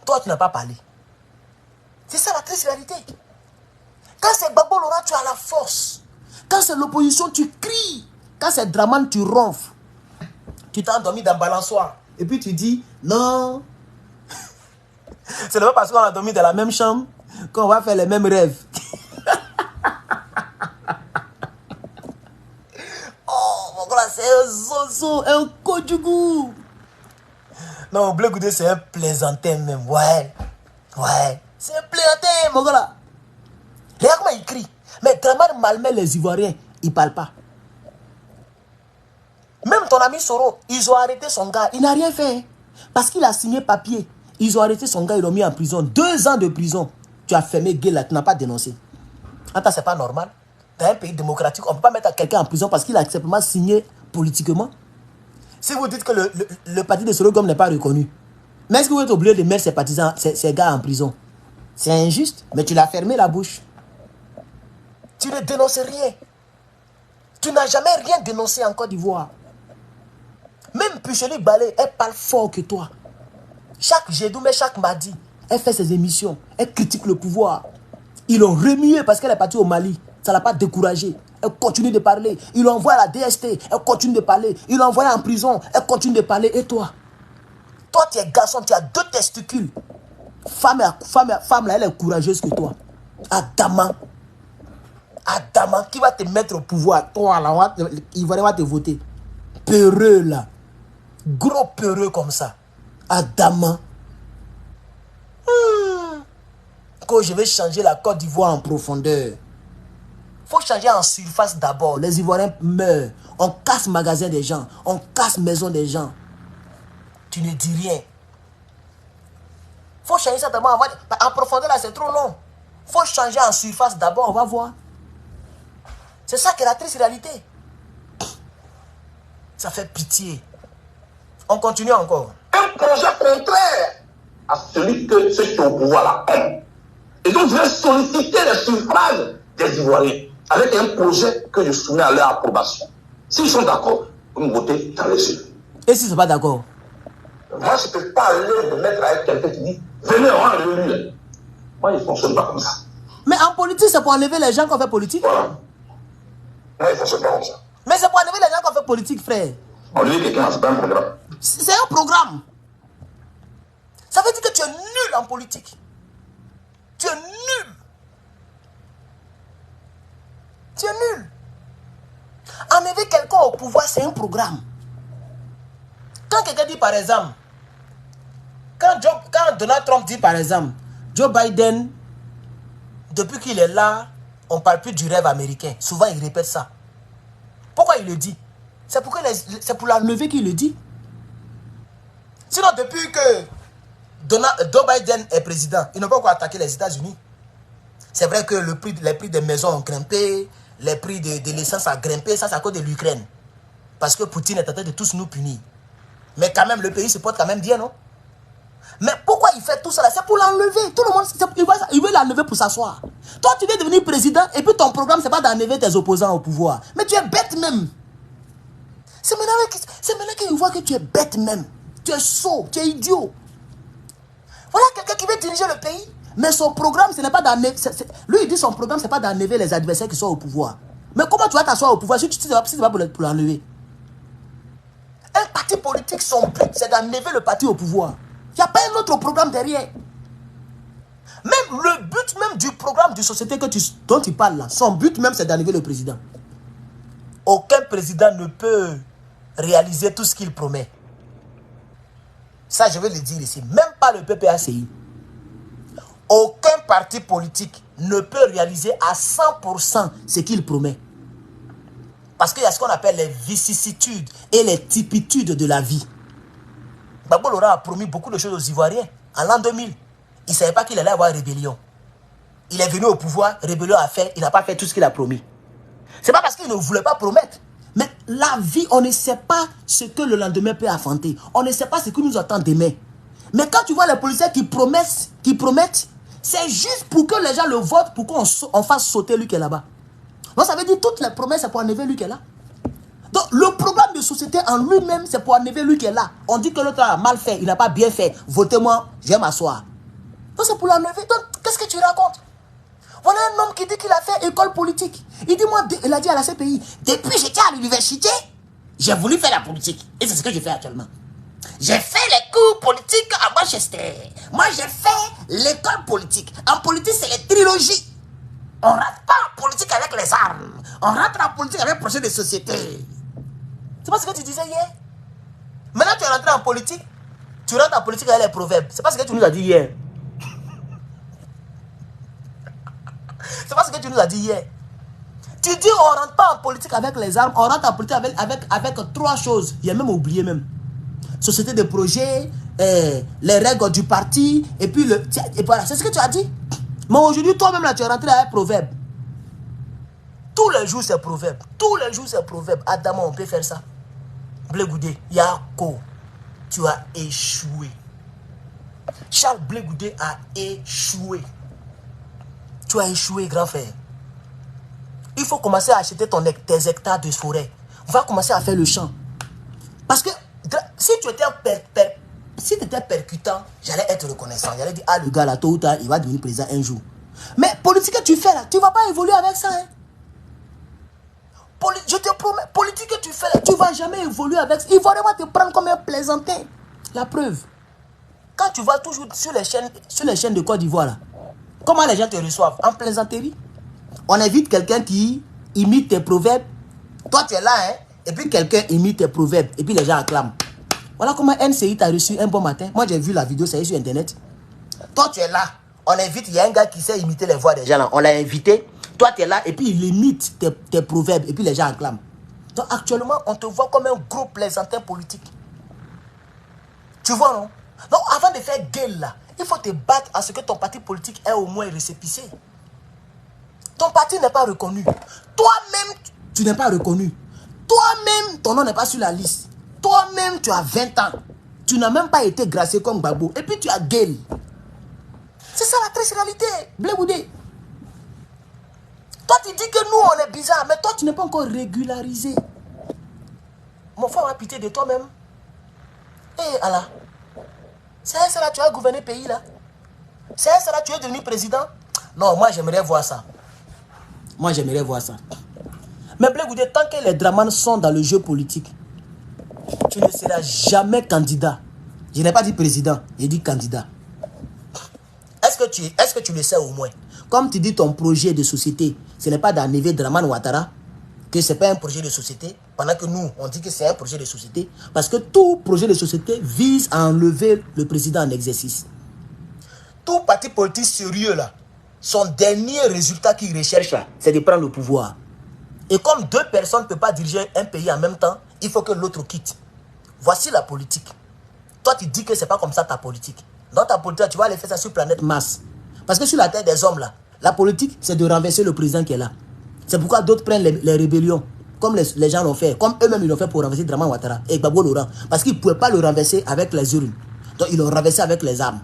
Toi, tu n'as pas parlé. C'est ça la triste réalité. Quand c'est Gbagbo Laurent, tu as la force. Quand c'est l'opposition, tu cries. Quand c'est Draman, tu ronfles. Tu t'es endormi dans balançoire. Et puis tu dis, non. C'est pas parce qu'on a dormi dans la même chambre qu'on va faire les mêmes rêves. Oh, mon gars, c'est un zozo, un kodjougou. Non, Blé Goudé, c'est un plaisantin même. Ouais. Ouais. C'est un plaisantin, mon gars. Regarde comment il crie. Mais Draman malmet les Ivoiriens. Il ne parle pas. Même ton ami Soro, ils ont arrêté son gars. Il n'a rien fait. Parce qu'il a signé papier. Ils ont arrêté son gars, ils l'ont mis en prison. 2 ans de prison. Tu as fermé gueule là, tu n'as pas dénoncé. Attends, c'est pas normal. Dans un pays démocratique, on ne peut pas mettre quelqu'un en prison parce qu'il a simplement signé politiquement. Si vous dites que le parti de Soro Gomme n'est pas reconnu, mais est-ce que vous êtes obligé de mettre ses partisans, ces gars en prison? C'est injuste, mais tu l'as fermé la bouche. Tu ne dénonces rien. Tu n'as jamais rien dénoncé en Côte d'Ivoire. Même Pucheli Balé, elle parle fort que toi. Chaque jeudi, mais chaque mardi, elle fait ses émissions. Elle critique le pouvoir. Ils l'ont remué parce qu'elle est partie au Mali. Ça ne l'a pas découragée. Elle continue de parler. Ils l'ont envoyé à la DST. Elle continue de parler. Ils l'ont envoyé en prison. Elle continue de parler. Et toi? Toi, tu es garçon, tu as 2 testicules. Femme là, elle est courageuse que toi. Adama. Adama, qui va te mettre au pouvoir? Toi, là, il va te voter. Peureux, là. Gros peureux comme ça. Adama. Quand je vais changer la Côte d'Ivoire en profondeur. Il faut changer en surface d'abord. Les Ivoiriens meurent. On casse magasin des gens. On casse maison des gens. Tu ne dis rien. Il faut changer ça d'abord. En profondeur, là, c'est trop long. Il faut changer en surface d'abord. On va voir. C'est ça qui est la triste réalité. Ça fait pitié. On continue encore. Un projet contraire à celui que ceux qui ont au pouvoir là ont. Et donc, je vais solliciter les suffrages des Ivoiriens avec un projet que je soumets à leur approbation. S'ils sont d'accord, vous me votez dans les yeux. Et s'ils ne sont pas d'accord? Moi, je ne peux pas aller me mettre avec quelqu'un qui dit Venez, on va enlever lui. Moi, je ne fonctionne pas comme ça. Mais en politique, c'est pour enlever les gens qui ont fait politique. Voilà. Moi, je ne fonctionne pas comme ça. Mais c'est pour enlever les gens qui ont fait politique, frère. Enlever quelqu'un, c'est pas un programme. C'est un programme. Ça veut dire que tu es nul en politique. Tu es nul. Tu es nul. Enlever quelqu'un au pouvoir, c'est un programme. Quand quelqu'un dit par exemple, quand Donald Trump dit par exemple, Joe Biden, depuis qu'il est là, on ne parle plus du rêve américain. Souvent, il répète ça. Pourquoi il le dit? C'est pour l'enlever qu'il le dit. Sinon, depuis que Joe Biden est président, ils n'ont pas encore attaqué les États-Unis. C'est vrai que les prix des maisons ont grimpé, les prix de l'essence ont grimpé, ça c'est à cause de l'Ukraine. Parce que Poutine est en train de tous nous punir. Mais quand même, le pays se porte quand même bien, non? Mais pourquoi il fait tout ça là? C'est pour l'enlever. Tout le monde, il veut l'enlever pour s'asseoir. Toi, tu viens devenir président et puis ton programme, c'est pas d'enlever tes opposants au pouvoir. Mais tu es bête même. C'est maintenant qu'il voit que tu es bête même. Tu es sot, tu es idiot. Voilà quelqu'un qui veut diriger le pays. Mais son programme, ce n'est pas d'enlever. Lui, il dit son programme, ce n'est pas d'enlever les adversaires qui sont au pouvoir. Mais comment tu vas t'asseoir au pouvoir si tu ne sais pas pour l'enlever? Un parti politique, son but, c'est d'enlever le parti au pouvoir. Il n'y a pas un autre programme derrière. Même le but même du programme de société dont tu parles là, son but même, c'est d'enlever le président. Aucun président ne peut réaliser tout ce qu'il promet. Ça, je vais le dire ici. Même pas le PPACI. Aucun parti politique ne peut réaliser à 100% ce qu'il promet. Parce qu'il y a ce qu'on appelle les vicissitudes et les typitudes de la vie. Gbagbo Laurent a promis beaucoup de choses aux Ivoiriens. En l'an 2000, il ne savait pas qu'il allait avoir rébellion. Il est venu au pouvoir, rébellion a fait, il n'a pas fait tout ce qu'il a promis. Ce n'est pas parce qu'il ne voulait pas promettre. Mais la vie, on ne sait pas ce que le lendemain peut affronter. On ne sait pas ce que nous attend demain. Mais quand tu vois les policiers qui promettent, c'est juste pour que les gens le votent, pour qu'on fasse sauter lui qui est là-bas. Donc ça veut dire que toutes les promesses, c'est pour enlever lui qui est là. Donc le programme de société en lui-même, c'est pour enlever lui qui est là. On dit que l'autre a mal fait, il n'a pas bien fait. Votez-moi, je vais m'asseoir. Donc c'est pour l'enlever. Donc qu'est-ce que tu racontes? Voilà un homme qui dit qu'il a fait école politique. Il dit, moi, il a dit à la CPI, depuis que j'étais à l'université, j'ai voulu faire la politique. Et c'est ce que je fais actuellement. J'ai fait les cours politiques à Manchester. Moi, j'ai fait l'école politique. En politique, c'est les trilogies. On ne rentre pas en politique avec les armes. On rentre en politique avec le projet de société. C'est pas ce que tu disais hier? Maintenant, tu es rentré en politique. Tu rentres en politique avec les proverbes. C'est pas ce que tu nous as dit hier. C'est pas ce que tu nous as dit hier. Tu dis on ne rentre pas en politique avec les armes, on rentre en politique avec trois choses. Il y a même oublié même. Société de projet, les règles du parti, et puis voilà, c'est ce que tu as dit. Mais aujourd'hui, toi-même là, tu es rentré avec proverbe. Tous les jours, c'est proverbe. Tous les jours, c'est proverbe. Adama, on peut faire ça. Blé Goudé, Yako, tu as échoué. Charles Blé Goudé a échoué. Tu as échoué, grand frère. Il faut commencer à acheter tes hectares de forêt. Va commencer à faire le champ. Parce que si tu étais percutant, j'allais être reconnaissant. J'allais dire, ah, le gars là, tôt ou tard, il va devenir président un jour. Mais politique que tu fais là, tu ne vas pas évoluer avec ça. Hein? Je te promets, politique que tu fais là, tu ne vas jamais évoluer avec ça. Il va vraiment te prendre comme un plaisantin. La preuve. Quand tu vas toujours sur les chaînes de Côte d'Ivoire là, comment les gens te reçoivent? En plaisanterie. On invite quelqu'un qui imite tes proverbes. Toi, tu es là, hein? Et puis quelqu'un imite tes proverbes. Et puis les gens acclament. Voilà comment NCI t'a reçu un bon matin. Moi, j'ai vu la vidéo, ça y est sur Internet. Toi, tu es là. On invite, il y a un gars qui sait imiter les voix des gens là. On l'a invité. Toi, tu es là. Et puis il imite tes proverbes. Et puis les gens acclament. Donc actuellement, on te voit comme un gros plaisantin politique. Tu vois, non? Donc avant de faire gueule là, il faut te battre à ce que ton parti politique ait au moins récépissé. Ton parti n'est pas reconnu. Toi-même, tu n'es pas reconnu. Toi-même, ton nom n'est pas sur la liste. Toi-même, tu as 20 ans. Tu n'as même pas été gracié comme Gbagbo. Et puis tu as gueule. C'est ça la triste réalité, Blé Goudé. Toi, tu dis que nous, on est bizarre. Mais toi, tu n'es pas encore régularisé. Mon frère a pitié de toi-même. Eh, Allah. C'est ça là, tu as gouverné le pays là. C'est ça là, tu es devenu président? Non, moi j'aimerais voir ça. Moi j'aimerais voir ça. Mais Blé Goudé, tant que les Dramane sont dans le jeu politique, tu ne seras jamais candidat. Je n'ai pas dit président, j'ai dit candidat. Est-ce que tu le sais au moins? Comme tu dis ton projet de société, ce n'est pas d'enlever Dramane Ouattara, que ce n'est pas un projet de société, pendant que nous, on dit que c'est un projet de société, parce que tout projet de société vise à enlever le président en exercice. Tout parti politique sérieux là, son dernier résultat qu'il recherche là, c'est de prendre le pouvoir. Et comme deux personnes ne peuvent pas diriger un pays en même temps, il faut que l'autre quitte. Voici la politique. Toi, tu dis que ce n'est pas comme ça ta politique. Dans ta politique, tu vas aller faire ça sur planète Mars. Parce que sur la terre des hommes là, la politique, c'est de renverser le président qui est là. C'est pourquoi d'autres prennent les rébellions, comme les gens l'ont fait, comme eux-mêmes ils l'ont fait pour renverser Dramane Ouattara et Gbagbo Laurent. Parce qu'ils ne pouvaient pas le renverser avec les urnes. Donc ils l'ont renversé avec les armes.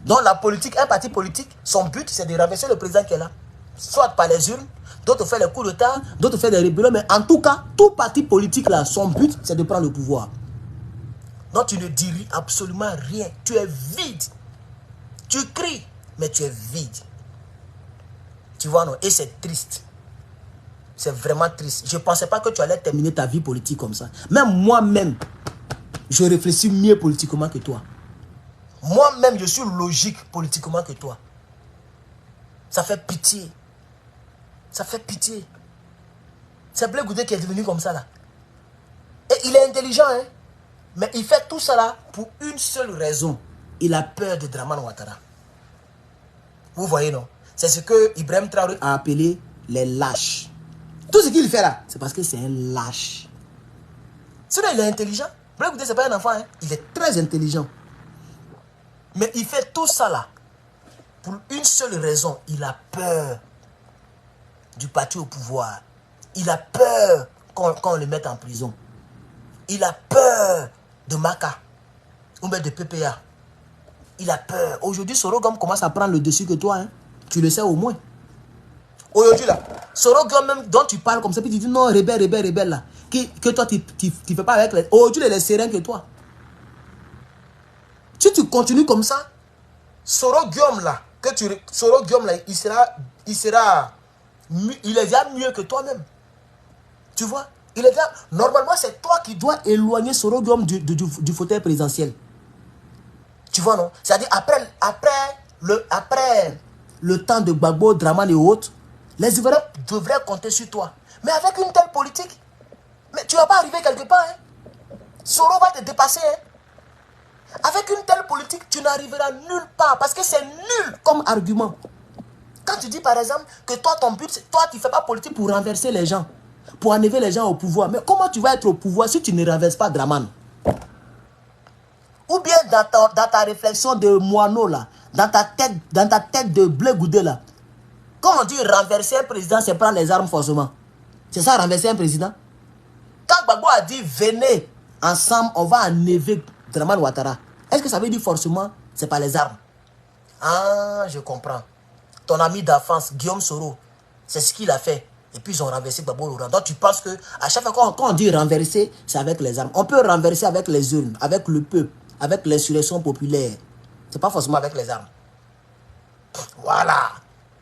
Donc la politique, un parti politique, son but c'est de renverser le président qui est là. Soit par les urnes, d'autres font les coups d'État, d'autres font des rébellions, mais en tout cas, tout parti politique là, son but c'est de prendre le pouvoir. Donc tu ne dis absolument rien, tu es vide. Tu cries, mais tu es vide. Tu vois non, et c'est triste. C'est vraiment triste. Je ne pensais pas que tu allais terminer ta vie politique comme ça. Même moi-même, je réfléchis mieux politiquement que toi. Moi-même, je suis logique politiquement que toi. Ça fait pitié. Ça fait pitié. C'est Blé Goudé qui est devenu comme ça là. Et il est intelligent, hein. Mais il fait tout ça là pour une seule raison. Il a peur de Dramane Ouattara. Vous voyez, non? C'est ce que Ibrahim Traoré a appelé les lâches. Tout ce qu'il fait là, c'est parce que c'est un lâche. Sinon, il est intelligent. Blé Goudé, ce n'est pas un enfant, hein. Il est très intelligent. Mais il fait tout ça là pour une seule raison. Il a peur du parti au pouvoir. Il a peur qu'on le mette en prison. Il a peur de Maka ou même de PPA. Il a peur. Aujourd'hui, Sorogom commence à prendre le dessus que toi. Hein. Tu le sais au moins. Aujourd'hui là, Sorogom même dont tu parles comme ça, puis tu dis non, rebelle là. Que toi, tu ne fais pas avec les... Aujourd'hui, il est serein que toi. Si tu continues comme ça, Sorogom là, il est déjà mieux que toi-même. Tu vois? Il est déjà, normalement, c'est toi qui dois éloigner Sorogom du fauteuil présidentiel. Tu vois, non? C'est-à-dire, après le temps de Gbagbo, Dramane et autres, les Ivoiriens devraient compter sur toi. Mais avec une telle politique, mais tu ne vas pas arriver quelque part. Hein? Soro va te dépasser. Hein? Avec une telle politique, tu n'arriveras nulle part. Parce que c'est nul comme argument. Quand tu dis par exemple que toi, ton but, toi, tu ne fais pas politique pour renverser les gens. Pour enlever les gens au pouvoir. Mais comment tu vas être au pouvoir si tu ne renverses pas Dramane? Ou bien dans ta réflexion de moineau là, dans ta tête de Blé Goudé là. Quand on dit renverser un président, c'est prendre les armes forcément. C'est ça renverser un président? Quand Gbagbo a dit venez ensemble, on va enlever Dramane Ouattara. Est-ce que ça veut dire forcément c'est pas les armes? Ah, je comprends. Ton ami d'enfance, Guillaume Soro, c'est ce qu'il a fait. Et puis ils ont renversé Gbagbo Laurent. Donc tu penses que à chaque fois quand on dit renverser, c'est avec les armes. On peut renverser avec les urnes, avec le peuple, avec l'insurrection populaire. C'est pas forcément avec les armes. Voilà.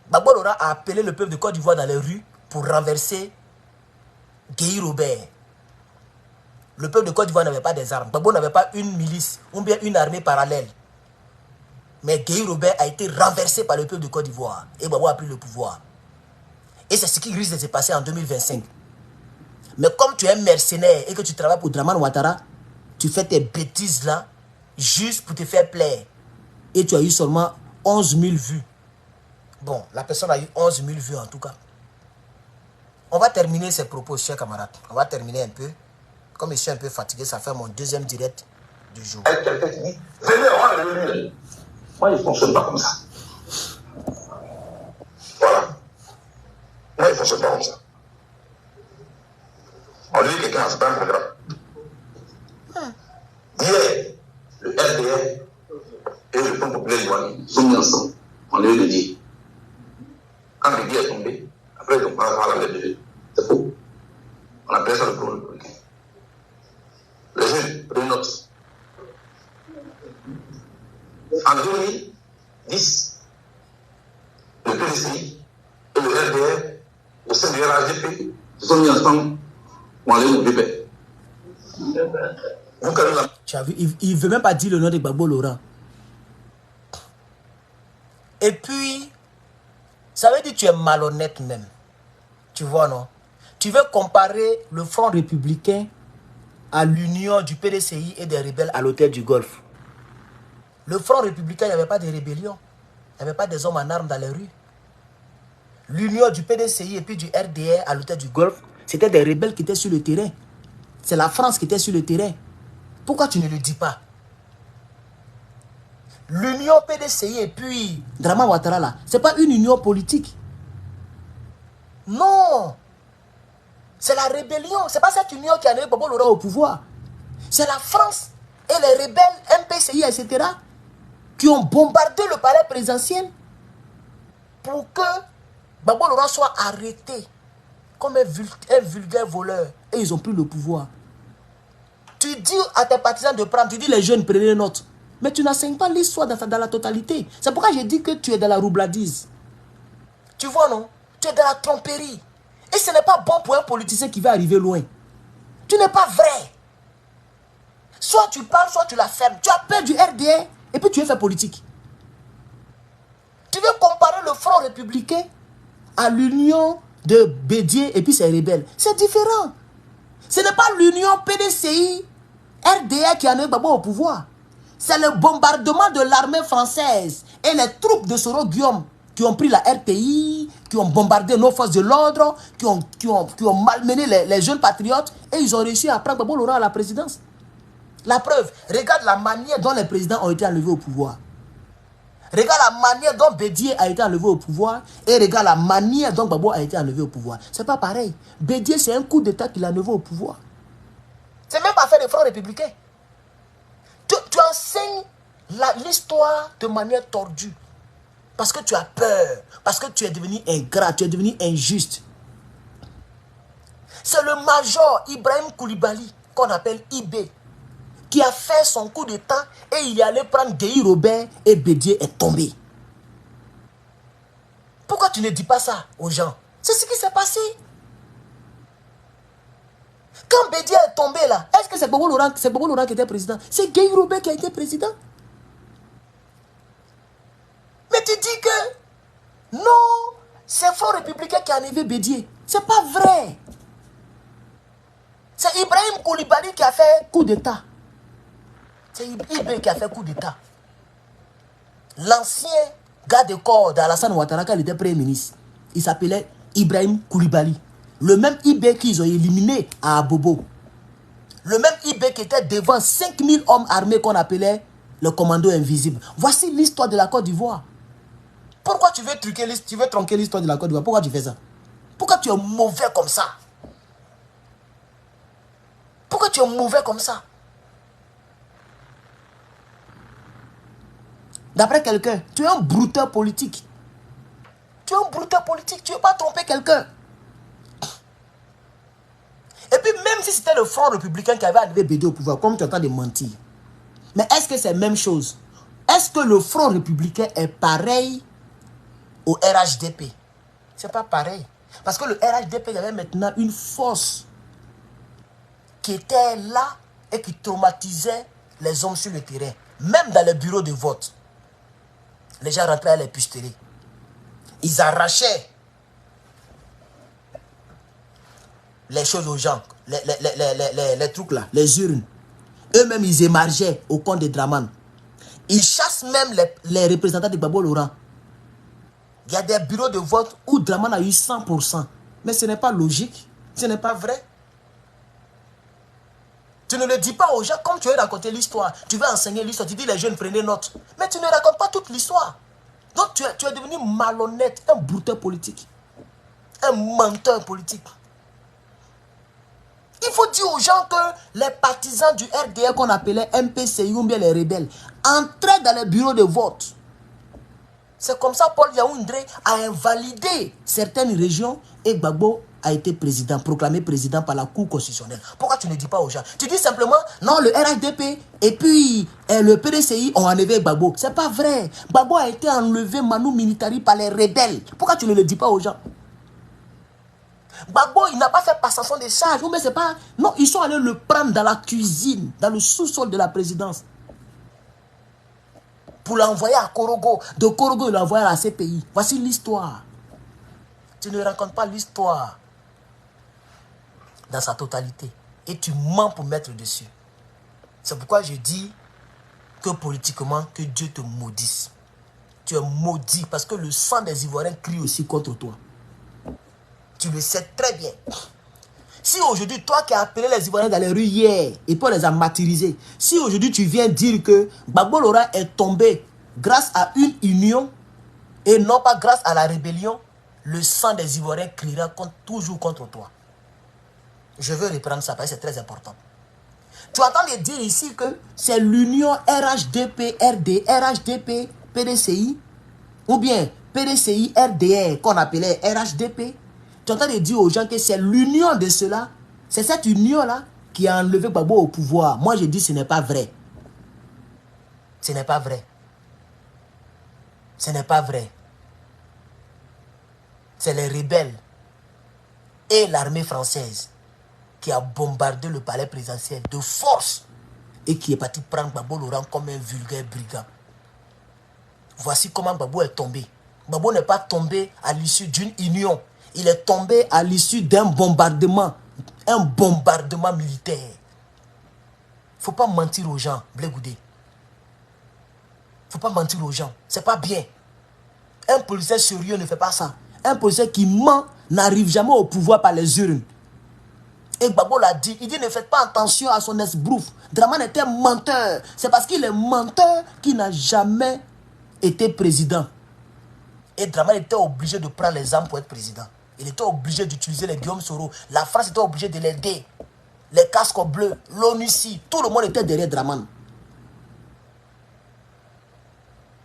Gbagbo Laurent a appelé le peuple de Côte d'Ivoire dans les rues pour renverser Guy Robert. Le peuple de Côte d'Ivoire n'avait pas des armes. Gbagbo n'avait pas une milice ou bien une armée parallèle. Mais Guy Robert a été renversé par le peuple de Côte d'Ivoire. Et Gbagbo a pris le pouvoir. Et c'est ce qui risque de se passer en 2025. Mais comme tu es mercenaire et que tu travailles pour Dramane Ouattara, tu fais tes bêtises là, juste pour te faire plaire. Et tu as eu seulement 11 000 vues. Bon, la personne a eu 11 000 vues en tout cas. On va terminer ces propos, chers camarades. On va terminer un peu. Comme je suis un peu fatigué, ça fait mon deuxième direct du jour. Quelqu'un qui dit, venez, on va le lui. Moi, il ne fonctionne pas comme ça. Voilà. Moi, il ne fonctionne pas comme ça. On dit quelqu'un, c'est pas un programme. Hier, le RDR et le Front populaire ivoirien sont mis ensemble. On lui le dit. Quand le est tombé, après ils ont commencé à la lever. C'est faux. On appelle ça le problème politique. Les jeunes, prenez note. En 2010, Tu as vu, il ne veut même pas dire le nom de Gbagbo Laurent. Et puis, ça veut dire que tu es malhonnête même. Tu vois, non? Tu veux comparer le Front républicain à l'union du PDCI et des rebelles à l'hôtel du Golfe. Le Front républicain, il n'y avait pas de rébellion. Il n'y avait pas des hommes en armes dans les rues. L'union du PDCI et puis du RDR à l'hôtel du Golfe, c'était des rebelles qui étaient sur le terrain. C'est la France qui était sur le terrain. Pourquoi tu ne le dis pas? L'union PDCI et puis Draman Ouattara là, ce n'est pas une union politique. Non. C'est la rébellion. Ce n'est pas cette union qui a amené Gbagbo Laurent au pouvoir. C'est la France et les rebelles, MPCI, etc. qui ont bombardé le palais présidentiel pour que Gbagbo Laurent soit arrêté comme un vulgaire voleur. Et ils ont pris le pouvoir. Tu dis à tes partisans de prendre, tu dis les jeunes prenez note. Mais tu n'enseignes pas l'histoire dans la totalité. C'est pourquoi j'ai dit que tu es dans la roubladise. Tu vois, non? Tu es dans la tromperie. Et ce n'est pas bon pour un politicien qui va arriver loin. Tu n'es pas vrai. Soit tu parles, soit tu la fermes. Tu as peur du RDR et puis tu es fait politique. Tu veux comparer le Front républicain à l'union de Bédié et puis ses rebelles. C'est différent. Ce n'est pas l'union PDCI, RDR qui a amené Gbagbo au pouvoir. C'est le bombardement de l'armée française et les troupes de Soro Guillaume qui ont pris la RTI, qui ont bombardé nos forces de l'ordre, qui ont malmené les jeunes patriotes et ils ont réussi à prendre Gbagbo Laurent à la présidence. La preuve, regarde la manière dont les présidents ont été enlevés au pouvoir. Regarde la manière dont Bédié a été enlevé au pouvoir et regarde la manière dont Gbagbo a été enlevé au pouvoir. C'est pas pareil. Bédié, c'est un coup d'état qu'il a enlevé au pouvoir. C'est même pas fait de Front républicain. Tu enseignes l'histoire de manière tordue. Parce que tu as peur. Parce que tu es devenu ingrat. Tu es devenu injuste. C'est le major Ibrahim Koulibaly, qu'on appelle IB, qui a fait son coup d'état et il est allé prendre Guéhi Robert et Bédié est tombé. Pourquoi tu ne dis pas ça aux gens? C'est ce qui s'est passé. Quand Bédié est tombé là, est-ce que c'est Gbagbo Laurent qui était président? C'est Guéhi Robert qui a été président. Mais tu dis que non, c'est Front républicain qui a enlevé Bédié. C'est pas vrai. C'est Ibrahim Koulibaly qui a fait coup d'état. C'est Ibé qui a fait coup d'état. L'ancien garde de corps d'Alassane Ouattara, quand il était premier ministre, il s'appelait Ibrahim Koulibaly. Le même Ibé qu'ils ont éliminé à Abobo. Le même Ibé qui était devant 5000 hommes armés qu'on appelait le commando invisible. Voici l'histoire de la Côte d'Ivoire. Pourquoi tu veux tronquer l'histoire de la Côte d'Ivoire? Pourquoi tu fais ça? Pourquoi tu es mauvais comme ça? Pourquoi tu es mauvais comme ça? D'après quelqu'un, tu es un brouteur politique. Tu es un brouteur politique. Tu ne veux pas tromper quelqu'un. Et puis même si c'était le Front républicain qui avait enlevé Bédié au pouvoir, comme tu es en train de mentir. Mais est-ce que c'est la même chose? Est-ce que le Front républicain est pareil au RHDP? C'est pas pareil. Parce que le RHDP, il y avait maintenant une force qui était là et qui traumatisait les hommes sur le terrain. Même dans les bureaux de vote. Les gens rentraient à les pusteries. Ils arrachaient les choses aux gens. Les trucs là, les urnes. Eux-mêmes, ils émargeaient au compte de Draman. Ils chassent même les représentants de Gbagbo Laurent. Il y a des bureaux de vote où Draman a eu 100%. Mais ce n'est pas logique. Ce n'est pas vrai. Tu ne le dis pas aux gens comme tu veux raconter l'histoire. Tu veux enseigner l'histoire. Tu dis les jeunes prenez note. Mais tu ne racontes pas toute l'histoire. Donc tu es devenu malhonnête, un brouteur politique. Un menteur politique. Il faut dire aux gens que les partisans du RDR qu'on appelait MPCI ou bien les rebelles entraient dans les bureaux de vote. C'est comme ça Paul Yaoundé a invalidé certaines régions et Gbagbo a été président, proclamé président par la Cour constitutionnelle. Pourquoi tu ne dis pas aux gens? Tu dis simplement, non, le RHDP et puis le PDCI ont enlevé Gbagbo. C'est pas vrai. Gbagbo a été enlevé Manu Militari par les rebelles. Pourquoi tu ne le dis pas aux gens? Gbagbo, il n'a pas fait passation de charge. Mais c'est pas... Non, ils sont allés le prendre dans la cuisine, dans le sous-sol de la présidence. Pour l'envoyer à Korogo. De Korogo, il l'a envoyé à la CPI. Voici l'histoire. Tu ne racontes pas l'histoire dans sa totalité. Et tu mens pour mettre dessus. C'est pourquoi je dis que politiquement, que Dieu te maudisse. Tu es maudit parce que le sang des Ivoiriens crie aussi contre toi. Tu le sais très bien. Si aujourd'hui, toi qui as appelé les Ivoiriens dans les rues hier et pour les a martyrisés, si aujourd'hui tu viens dire que Gbagbo Laurent est tombé grâce à une union et non pas grâce à la rébellion, le sang des Ivoiriens criera toujours contre toi. Je veux reprendre ça parce que c'est très important. Tu entends dire ici que c'est l'union RHDP-RD, RHDP, PDCI, ou bien PDCI, RDR, qu'on appelait RHDP. Tu entends dire aux gens que c'est l'union de cela, c'est cette union-là qui a enlevé Gbagbo au pouvoir. Moi, je dis ce n'est pas vrai. Ce n'est pas vrai. Ce n'est pas vrai. C'est les rebelles et l'armée française qui a bombardé le palais présidentiel de force et qui est parti prendre Gbagbo Laurent comme un vulgaire brigand. Voici comment Gbagbo est tombé. Gbagbo n'est pas tombé à l'issue d'une union. Il est tombé à l'issue d'un bombardement. Un bombardement militaire. Il ne faut pas mentir aux gens, Blé Goudé. Il ne faut pas mentir aux gens. Ce n'est pas bien. Un policier sérieux ne fait pas ça. Un policier qui ment n'arrive jamais au pouvoir par les urnes. Et Gbagbo l'a dit, il dit ne faites pas attention à son esbrouf. Dramane était menteur. C'est parce qu'il est menteur qu'il n'a jamais été président. Et Dramane était obligé de prendre les armes pour être président. Il était obligé d'utiliser les Guillaume Soro. La France était obligée de l'aider. Les casques bleus, l'ONUCI, tout le monde était derrière Dramane.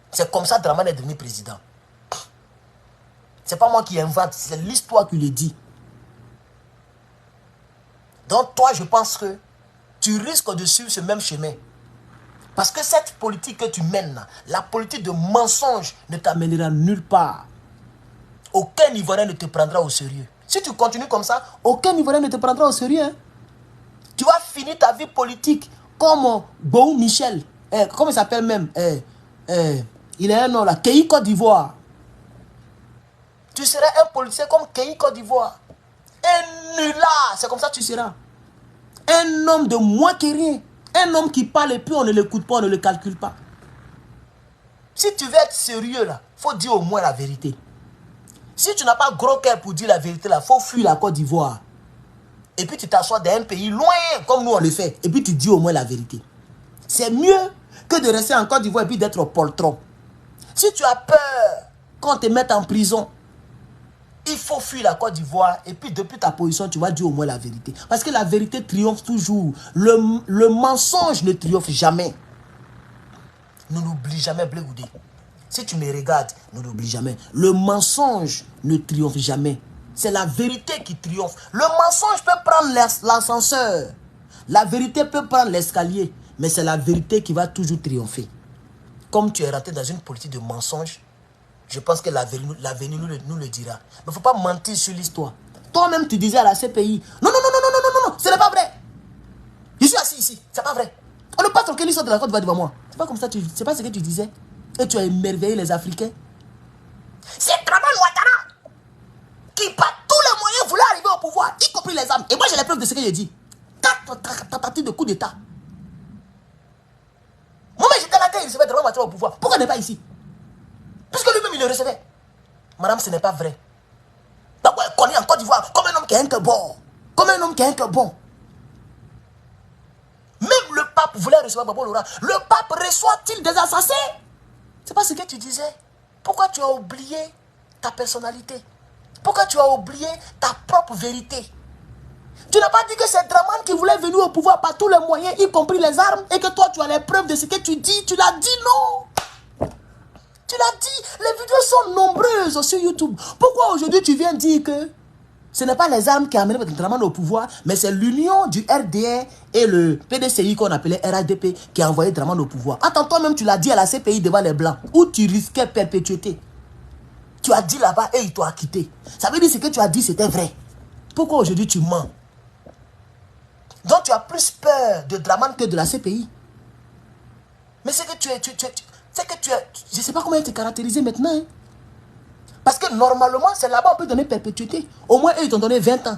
C'est comme ça que Dramane est devenu président. C'est pas moi qui invente, c'est l'histoire qui le dit. Donc toi, je pense que tu risques de suivre ce même chemin. Parce que cette politique que tu mènes, la politique de mensonge, ne t'amènera nulle part. Aucun Ivoirien ne te prendra au sérieux. Si tu continues comme ça, aucun Ivoirien ne te prendra au sérieux. Hein? Tu vas finir ta vie politique comme Bohou Michel. Comment il s'appelle même il a un nom là, Kei Côte d'Ivoire. Tu seras un policier comme Kei Côte d'Ivoire. Un nulard, c'est comme ça que tu seras. Un homme de moins que rien. Un homme qui parle et puis on ne l'écoute pas, on ne le calcule pas. Si tu veux être sérieux là, il faut dire au moins la vérité. Si tu n'as pas gros cœur pour dire la vérité là, il faut fuir la Côte d'Ivoire. Et puis tu t'assois dans un pays loin, comme nous on le fait. Et puis tu dis au moins la vérité. C'est mieux que de rester en Côte d'Ivoire et puis d'être au poltron. Si tu as peur qu'on te mette en prison, il faut fuir la Côte d'Ivoire et puis depuis ta position, tu vas dire au moins la vérité. Parce que la vérité triomphe toujours. Le mensonge ne triomphe jamais. Ne l'oublie jamais, Blé Goudé. Si tu me regardes, ne l'oublie jamais. Le mensonge ne triomphe jamais. C'est la vérité qui triomphe. Le mensonge peut prendre l'ascenseur. La vérité peut prendre l'escalier. Mais c'est la vérité qui va toujours triompher. Comme tu es rentré dans une politique de mensonge, je pense que l'avenir nous le dira. Mais il ne faut pas mentir sur l'histoire. Toi-même, tu disais à la CPI, non, ce n'est pas vrai. Je suis assis ici, ce n'est pas vrai. On ne passe aucune histoire de la Côte d'Ivoire devant moi. C'est pas comme ça, c'est pas ce que tu disais. Et tu as émerveillé les Africains. C'est Dramane Ouattara qui, par tous les moyens, voulait arriver au pouvoir, y compris les armes. Et moi, j'ai les preuves de ce que j'ai dit. Tentative de coup d'État. Moi-même, j'étais là quand il recevait Dramane Ouattara au pouvoir. Pourquoi il n'est pas ici? Puisque lui-même, il le recevait. Madame, ce n'est pas vrai. D'abord, il connaît en Côte d'Ivoire comme un homme qui a un cœur bon. Comme un homme qui a un cœur bon. Même le pape voulait recevoir Gbagbo Laurent. Le pape reçoit-il des assassins? C'est pas ce que tu disais. Pourquoi tu as oublié ta personnalité? Pourquoi tu as oublié ta propre vérité? Tu n'as pas dit que c'est Dramane qui voulait venir au pouvoir par tous les moyens, y compris les armes, et que toi, tu as les preuves de ce que tu dis. Tu l'as dit, non? Tu l'as dit. Les vidéos sont nombreuses sur YouTube. Pourquoi aujourd'hui tu viens dire que ce n'est pas les armes qui ont amené Dramane au pouvoir, mais c'est l'union du RDR et le PDCI qu'on appelait RADP qui a envoyé Dramane au pouvoir. Attends, toi-même tu l'as dit à la CPI devant les Blancs, où tu risquais perpétuité. Tu as dit là-bas et ils t'ont acquitté. Ça veut dire que ce que tu as dit c'était vrai. Pourquoi aujourd'hui tu mens? Donc tu as plus peur de Dramane que de la CPI. Mais c'est que je ne sais pas comment te caractériser maintenant. Hein. Parce que normalement, c'est là-bas on peut donner perpétuité. Au moins, eux, ils t'ont donné 20 ans.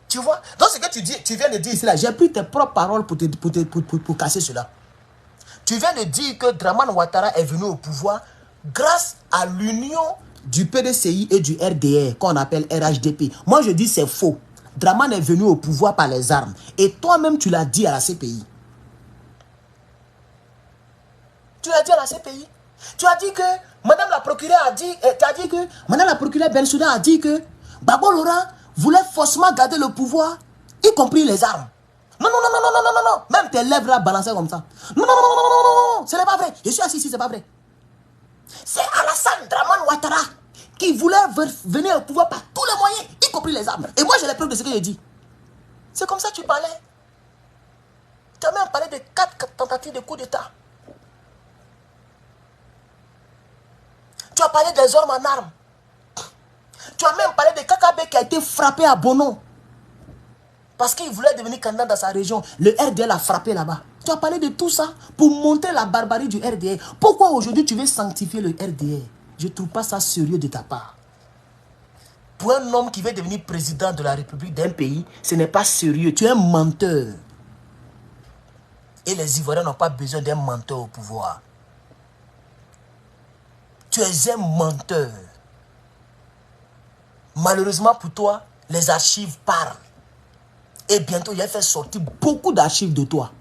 Tu vois? Donc ce que tu viens de dire ici, là, j'ai pris tes propres paroles pour casser cela. Tu viens de dire que Dramane Ouattara est venu au pouvoir grâce à l'union du PDCI et du RDR, qu'on appelle RHDP. Moi, je dis c'est faux. Dramane est venu au pouvoir par les armes. Et toi-même, tu l'as dit à la CPI. Tu l'as dit à la CPI. Tu as dit que Madame la procureure a dit, Madame la procureure Bensouda a dit que Gbagbo Laurent voulait forcément garder le pouvoir, y compris les armes. Non, non, non, non, non, non, non, non. Même tes lèvres là balancées comme ça. Non, non, non, non, non, non, non, ce n'est pas vrai. Je suis assis ici, c'est pas vrai. C'est Alassane Dramane Ouattara qui voulait venir au pouvoir par tous les moyens, y compris les armes. Et moi, j'ai les preuves de ce que je dis. C'est comme ça que tu parlais. Tu as même parlé de 4 tentatives de coup d'État. Tu as parlé des hommes en armes. Tu as même parlé de KKB qui a été frappé à Bono. Parce qu'il voulait devenir candidat dans sa région. Le RDL a frappé là-bas. Tu as parlé de tout ça pour montrer la barbarie du RDR. Pourquoi aujourd'hui tu veux sanctifier le RDR? Je ne trouve pas ça sérieux de ta part. Pour un homme qui veut devenir président de la République d'un pays, ce n'est pas sérieux. Tu es un menteur. Et les Ivoiriens n'ont pas besoin d'un menteur au pouvoir. Tu es un menteur. Malheureusement pour toi, les archives parlent. Et bientôt, il va faire sortir beaucoup d'archives de toi.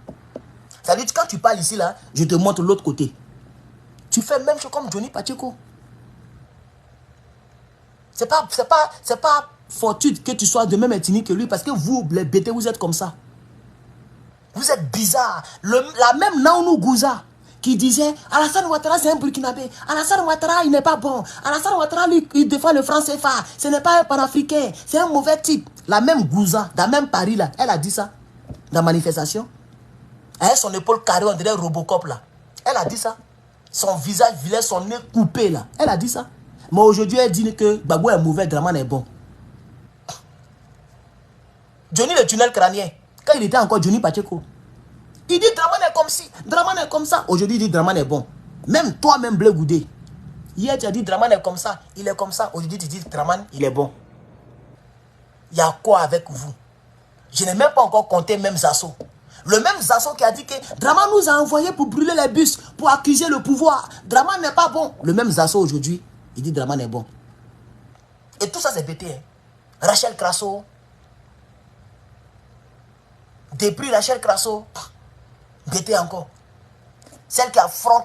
Ça veut dire que quand tu parles ici, là, je te montre l'autre côté. Tu fais même chose comme Johnny Pacheco. C'est pas fortuite que tu sois de même ethnie que lui, parce que vous, les bêtés, vous êtes comme ça. Vous êtes bizarre. La même Naounou Gouza qui disait Alassane Ouattara c'est un Burkinabé. Alassane Ouattara il n'est pas bon. Alassane Ouattara lui, il défend le franc CFA. Ce n'est pas un panafricain. C'est un mauvais type. La même Gouza, dans même Paris là, elle a dit ça. Dans la manifestation. Elle a son épaule carrée, on dirait Robocop là. Elle a dit ça. Son visage vilain, son nez coupé là. Elle a dit ça. Mais aujourd'hui elle dit que Gbagbo est mauvais, Dramane est bon. Johnny le tunnel crânien. Quand il était encore Johnny Pacheco. Il dit Dramane est comme ci, Dramane est comme ça. Aujourd'hui, il dit Dramane est bon. Même toi-même, Bleu Goudé. Hier, tu as dit Dramane est comme ça, il est comme ça. Aujourd'hui, tu dis Dramane, il est bon. Il y a quoi avec vous? Je n'ai même pas encore compté même Zasso. Le même Zasso qui a dit que Dramane nous a envoyé pour brûler les bus, pour accuser le pouvoir. Dramane n'est pas bon. Le même Zasso aujourd'hui, il dit Dramane est bon. Et tout ça, c'est bêté. Hein? Rachel Crasso. Depuis Rachel Crasso. Bêté encore. Celle qui a front,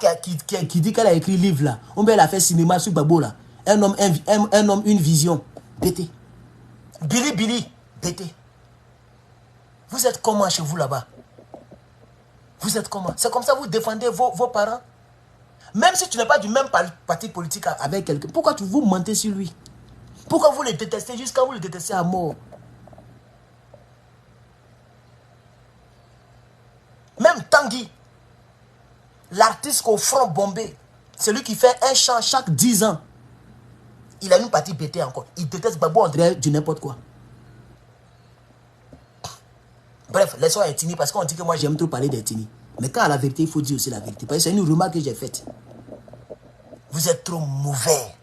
qui dit qu'elle a écrit livre là. On elle a fait cinéma sur Gbagbo là. Un homme, une vision. Bêté. Billy. Bêté. Vous êtes comment chez vous là-bas? Vous êtes comment? C'est comme ça que vous défendez vos parents? Même si tu n'es pas du même parti politique avec quelqu'un, pourquoi vous mentez sur lui? Pourquoi vous le détestez jusqu'à vous le détestez à mort? Même Tanguy, l'artiste au front bombé, celui qui fait un chant chaque 10 ans, il a une partie bêtée encore. Il déteste Gbagbo, on dirait du n'importe quoi. Bref, laissons Etini parce qu'on dit que moi j'aime trop parler d'Etini. Mais quand à la vérité, il faut dire aussi la vérité. Parce que c'est une remarque que j'ai faite. Vous êtes trop mauvais.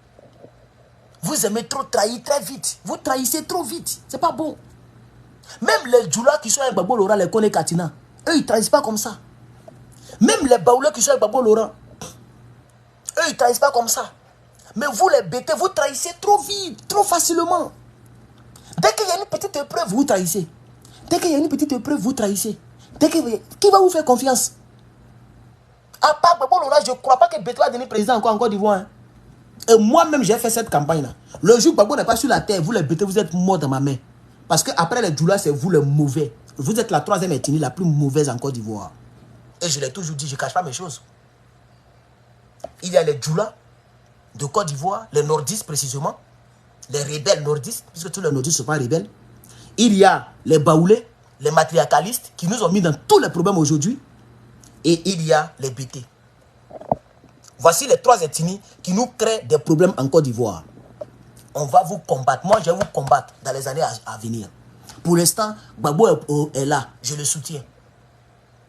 Vous aimez trop trahir très vite. Vous trahissez trop vite. C'est pas bon. Même les Djoula qui sont avec Gbagbo Laurent, les Kone Katina, eux, ils ne trahissent pas comme ça. Même les Baoulés qui sont avec Gbagbo Laurent, eux, ils ne trahissent pas comme ça. Mais vous, les bêtés, vous trahissez trop vite, trop facilement. Dès qu'il y a une petite épreuve, vous trahissez. Dès qu'il y a une petite épreuve, vous trahissez. Qui va vous faire confiance? À part Gbagbo Laurent, je ne crois pas que Béto va devenir président encore en Côte d'Ivoire. Hein. Et moi-même, j'ai fait cette campagne-là. Le jour où Gbagbo n'est pas sur la terre, vous, les bêtés, vous êtes morts dans ma main. Parce qu'après les Djoula, c'est vous les mauvais. Vous êtes la troisième ethnie la plus mauvaise en Côte d'Ivoire. Et je l'ai toujours dit, je ne cache pas mes choses. Il y a les Djoula de Côte d'Ivoire, les nordistes précisément, les rebelles nordistes, puisque tous les nordistes ne sont pas rebelles. Il y a les Baoulés, les matriarcalistes, qui nous ont mis dans tous les problèmes aujourd'hui. Et il y a les BT. Voici les trois ethnies qui nous créent des problèmes en Côte d'Ivoire. On va vous combattre. Moi, je vais vous combattre dans les années à venir. Pour l'instant, Gbagbo est là. Je le soutiens.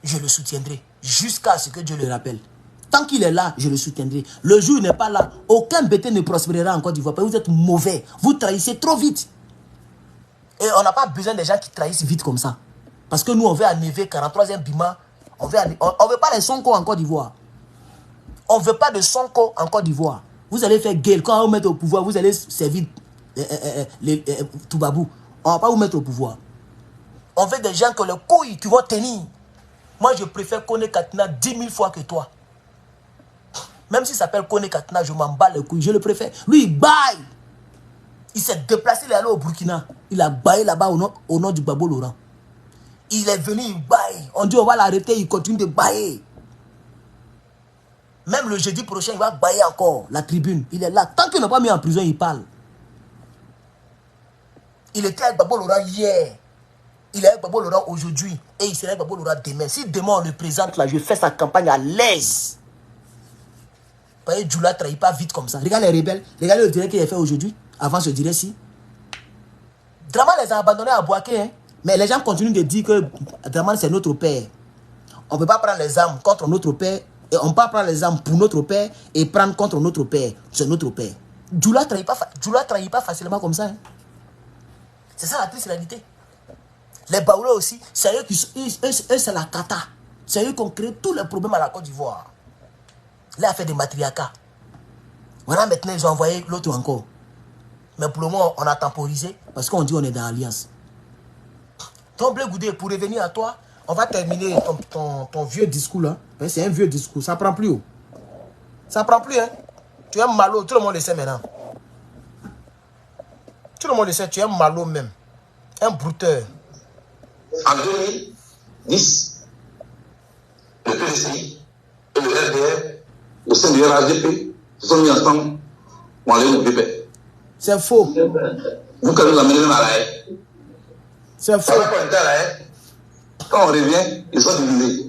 Je le soutiendrai jusqu'à ce que Dieu le rappelle. Tant qu'il est là, je le soutiendrai. Le jour où il n'est pas là, aucun bêté ne prospérera en Côte d'Ivoire. Vous êtes mauvais. Vous trahissez trop vite. Et on n'a pas besoin des gens qui trahissent vite comme ça. Parce que nous, on veut à Neve, 43e Bima. On veut pas les Sonko en Côte d'Ivoire. On ne veut pas de Sonko en Côte d'Ivoire. Vous allez faire gueule. Quand on vous met au pouvoir, vous allez servir Toubabou. On ne va pas vous mettre au pouvoir. On veut des gens que les couilles qui vont tenir. Moi, je préfère Kone Katina 10 000 fois que toi. Même s'il s'appelle Kone Katina, je m'en bats les couilles. Je le préfère. Lui, il baille. Il s'est déplacé, il est allé au Burkina. Il a baillé là-bas au nom du Gbagbo Laurent. Il est venu, il baille. On dit on va l'arrêter, il continue de bailler. Même le jeudi prochain, il va bailler encore. La tribune, il est là. Tant qu'il n'a pas mis en prison, il parle. Il était avec Gbagbo Laurent hier. Il est avec Gbagbo Laurent aujourd'hui. Et il sera avec Gbagbo Laurent demain. Si demain on le présente là, je fais sa campagne à l'aise. Vous voyez, Djoula ne trahit pas vite comme ça. Regarde les rebelles. Regardez le direct qu'il a fait aujourd'hui. Avant ce direct-ci. Draman les a abandonnés à Bouaké. Hein? Mais les gens continuent de dire que Draman c'est notre père. On ne peut pas prendre les armes contre notre père. Et on ne peut pas prendre les armes pour notre père et prendre contre notre père. C'est notre père. Djoula ne trahit pas facilement comme ça. Hein? C'est ça la triste réalité. Les Baoulés aussi, c'est eux c'est la cata. C'est eux qui ont créé tous les problèmes à la Côte d'Ivoire. Là, il a fait des matriarcats. Voilà, maintenant, ils ont envoyé l'autre encore. Mais pour le moment, on a temporisé parce qu'on dit qu'on est dans l'alliance. Ton Blé Goudé, pour revenir à toi, on va terminer ton vieux discours là. C'est un vieux discours, ça prend plus haut. Ça prend plus, hein. Tu es malo, tout le monde le sait maintenant. Tout le monde le sait, tu es malo même. Un brouteur. En 2010, le PDCI et le RDR, au sein du RAGP, se sont mis ensemble pour aller au BP. C'est faux. Vous quand nous amenez même à la haie. C'est faux. Quand on revient, ils sont divisés.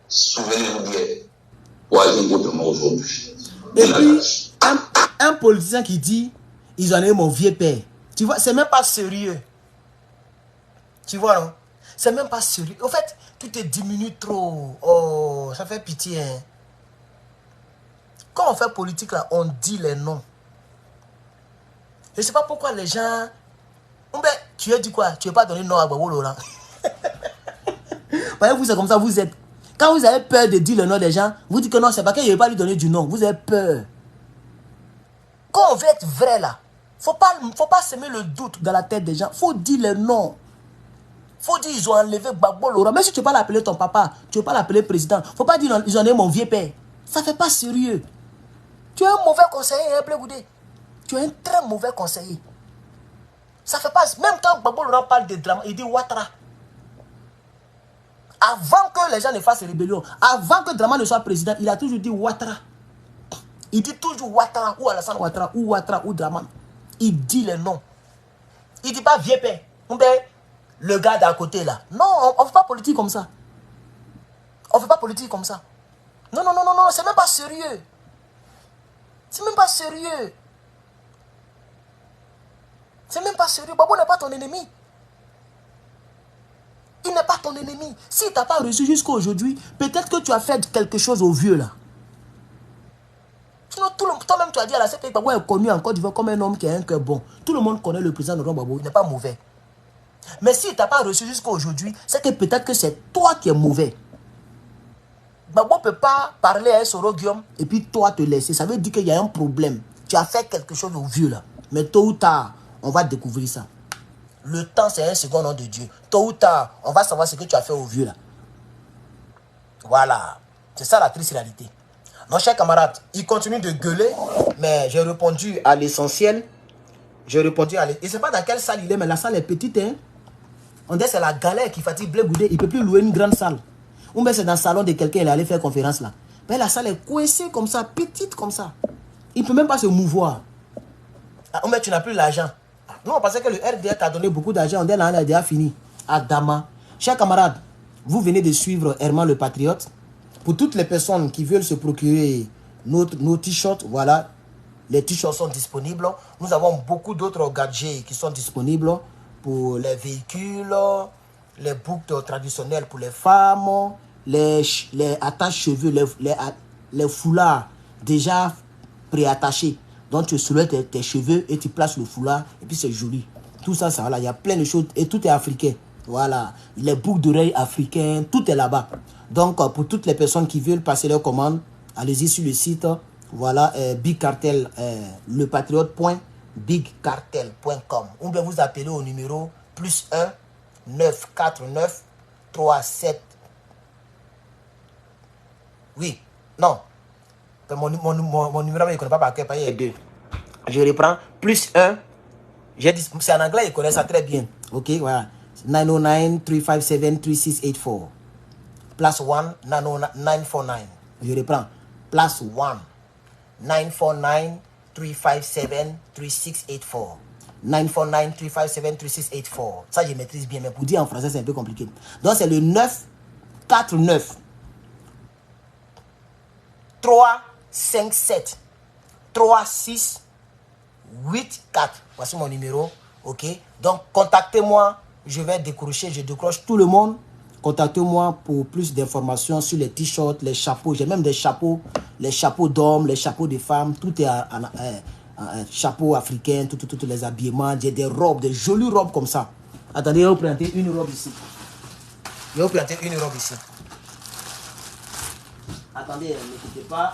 Souvenez-vous bien pour agir autrement aujourd'hui. Et puis, un politicien qui dit ils ont eu mon vieux père. Tu vois, c'est même pas sérieux. Tu vois, non? C'est même pas sérieux. En fait, tu te diminues trop. Oh, ça fait pitié. Hein? Quand on fait politique, là, on dit les noms. Je ne sais pas pourquoi les gens... Tu as dit quoi? Tu n'as pas donné nom à Gbagbo Laurent. Vous, c'est comme ça, vous êtes... Quand vous avez peur de dire le nom des gens, vous dites que non, c'est pas qu'il ne pas lui donner du nom. Vous avez peur. Quand on veut être vrai, là, faut pas semer le doute dans la tête des gens. Il faut dire le nom. Il faut dire ils ont enlevé Gbagbo Laurent. Même si tu ne veux pas l'appeler ton papa, tu ne veux pas l'appeler président, il ne faut pas dire ils ont enlevé mon vieux père. Ça ne fait pas sérieux. Tu es un mauvais conseiller, hein, Blé Goudé. Tu es un très mauvais conseiller. Ça fait pas... Même quand Gbagbo Laurent parle de drame, il dit Ouattara. Avant que les gens ne fassent rébellion, avant que Draman ne soit président, il a toujours dit Ouattara. Il dit toujours Ouattara, ou Alassane Ouattara, ou Draman. Il dit les noms. Il ne dit pas vieux père. Le gars d'à côté là. Non, on ne fait pas politique comme ça. On ne fait pas politique comme ça. Non, non, non, non, non, c'est même pas sérieux. C'est même pas sérieux. C'est même pas sérieux. Gbagbo n'est pas ton ennemi. Il n'est pas ton ennemi. Si tu n'as pas reçu jusqu'à aujourd'hui, peut-être que tu as fait quelque chose au vieux là. Sinon, toi-même tu as dit à la CPI, Gbagbo est connu en Côte d'Ivoire comme un homme qui a un cœur bon. Tout le monde connaît le président Laurent Gbagbo, il n'est pas mauvais. Mais si tu n'as pas reçu jusqu'à aujourd'hui, c'est que peut-être que c'est toi qui es mauvais. Gbagbo ne peut pas parler à Soro Guillaume et puis toi te laisser. Ça veut dire qu'il y a un problème. Tu as fait quelque chose au vieux là. Mais tôt ou tard, on va découvrir ça. Le temps, c'est un second nom de Dieu. Tôt ou tard, on va savoir ce que tu as fait au vieux là. Voilà. C'est ça la triste réalité. Mon cher camarade, il continue de gueuler, mais j'ai répondu à l'essentiel. J'ai répondu à l'essentiel. Je ne sais pas dans quelle salle il est, mais la salle est petite. Hein? On dit que c'est la galère qui fatigue Blé Goudé. Il ne peut plus louer une grande salle. Ou bien c'est dans le salon de quelqu'un, il est allé faire conférence là. Mais la salle est coincée comme ça, petite comme ça. Il ne peut même pas se mouvoir. Ah, mais tu n'as plus l'argent. Non, parce que le RDR t'a donné beaucoup d'argent. On dit là, on a déjà fini. Adama. Chers camarades, vous venez de suivre Herman le Patriote. Pour toutes les personnes qui veulent se procurer nos t-shirts, voilà. Les t-shirts sont disponibles. Nous avons beaucoup d'autres gadgets qui sont disponibles pour les véhicules, les boucles traditionnelles pour les femmes, les attaches-cheveux, les foulards déjà préattachés. Donc tu soulèves tes cheveux et tu places le foulard et puis c'est joli. Tout ça, ça, voilà, il y a plein de choses et tout est africain. Voilà, les boucles d'oreilles africaines, tout est là-bas. Donc pour toutes les personnes qui veulent passer leur commande, allez-y sur le site. Voilà, Big Cartel, lepatriote.bigcartel.com. Ou bien vous appelez au numéro +1 949 37. Oui, non. Mon numéro, je ne connais pas par cœur, il y a deux. Je reprends, +1. C'est en anglais, il connaît ça très bien. Ok, voilà. 909-357-3684. +1 949. Je reprends. +1 949-357-3684. 949-357-3684. Ça, je maîtrise bien, mais pour dire en français, c'est un peu compliqué. Donc, c'est le 949 357 3684. Voici mon numéro. Ok. Donc, contactez-moi. Je vais décrocher. Je décroche tout le monde. Contactez-moi pour plus d'informations sur les t-shirts, les chapeaux. J'ai même des chapeaux, les chapeaux d'hommes, les chapeaux de femmes. Tout est chapeau africain, tous les habillements. J'ai des robes, des jolies robes comme ça. Attendez, je vais vous présenter une robe ici. Je vais vous présenter une robe ici. Attendez, n'écoutez pas.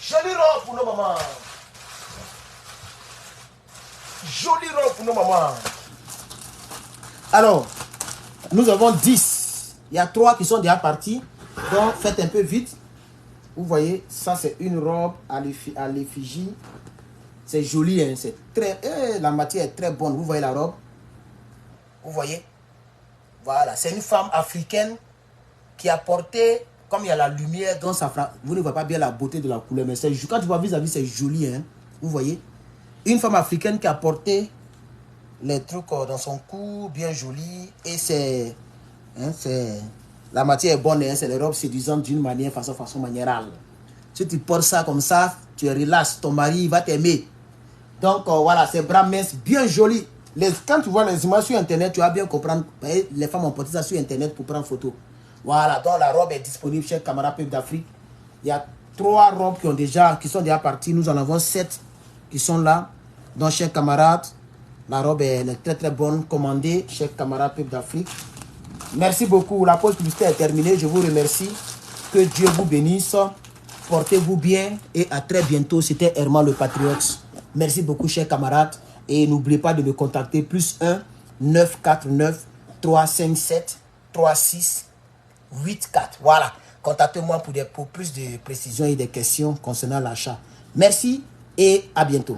Jolie robe pour nos mamans. Jolie robe pour nos mamans. Alors, nous avons 10. Il y a 3 qui sont déjà partis. Donc, faites un peu vite. Vous voyez, ça c'est une robe à l'effigie. C'est joli, hein? C'est très... la matière est très bonne. Vous voyez la robe? Vous voyez? Voilà, c'est une femme africaine qui a porté... Comme il y a la lumière dans sa femme, vous ne voyez pas bien la beauté de la couleur, mais quand tu vois vis-à-vis, c'est joli, hein? Vous voyez? Une femme africaine qui a porté les trucs dans son cou, bien joli, et c'est... Hein, la matière est bonne, hein? C'est les robes séduisantes d'une manière, façon maniérale. Si tu portes ça comme ça, tu es relax, ton mari va t'aimer. Donc voilà, c'est bras minces, bien joli. Quand tu vois les images sur internet, tu vas bien comprendre. Les femmes ont porté ça sur internet pour prendre photo. Voilà, donc la robe est disponible chez Camarade Peuple d'Afrique. Il y a 3 robes qui sont déjà parties. Nous en avons 7 qui sont là. Donc chez Camarade, la robe est très très bonne. Commandée chez Camarade Peuple d'Afrique. Merci beaucoup. La pause publicitaire est terminée. Je vous remercie. Que Dieu vous bénisse. Portez-vous bien et à très bientôt. C'était Herman le Patriote. Merci beaucoup, chers camarades. Et n'oubliez pas de me contacter. +1 949 357 3684. Voilà. Contactez-moi pour plus de précisions et des questions concernant l'achat. Merci et à bientôt.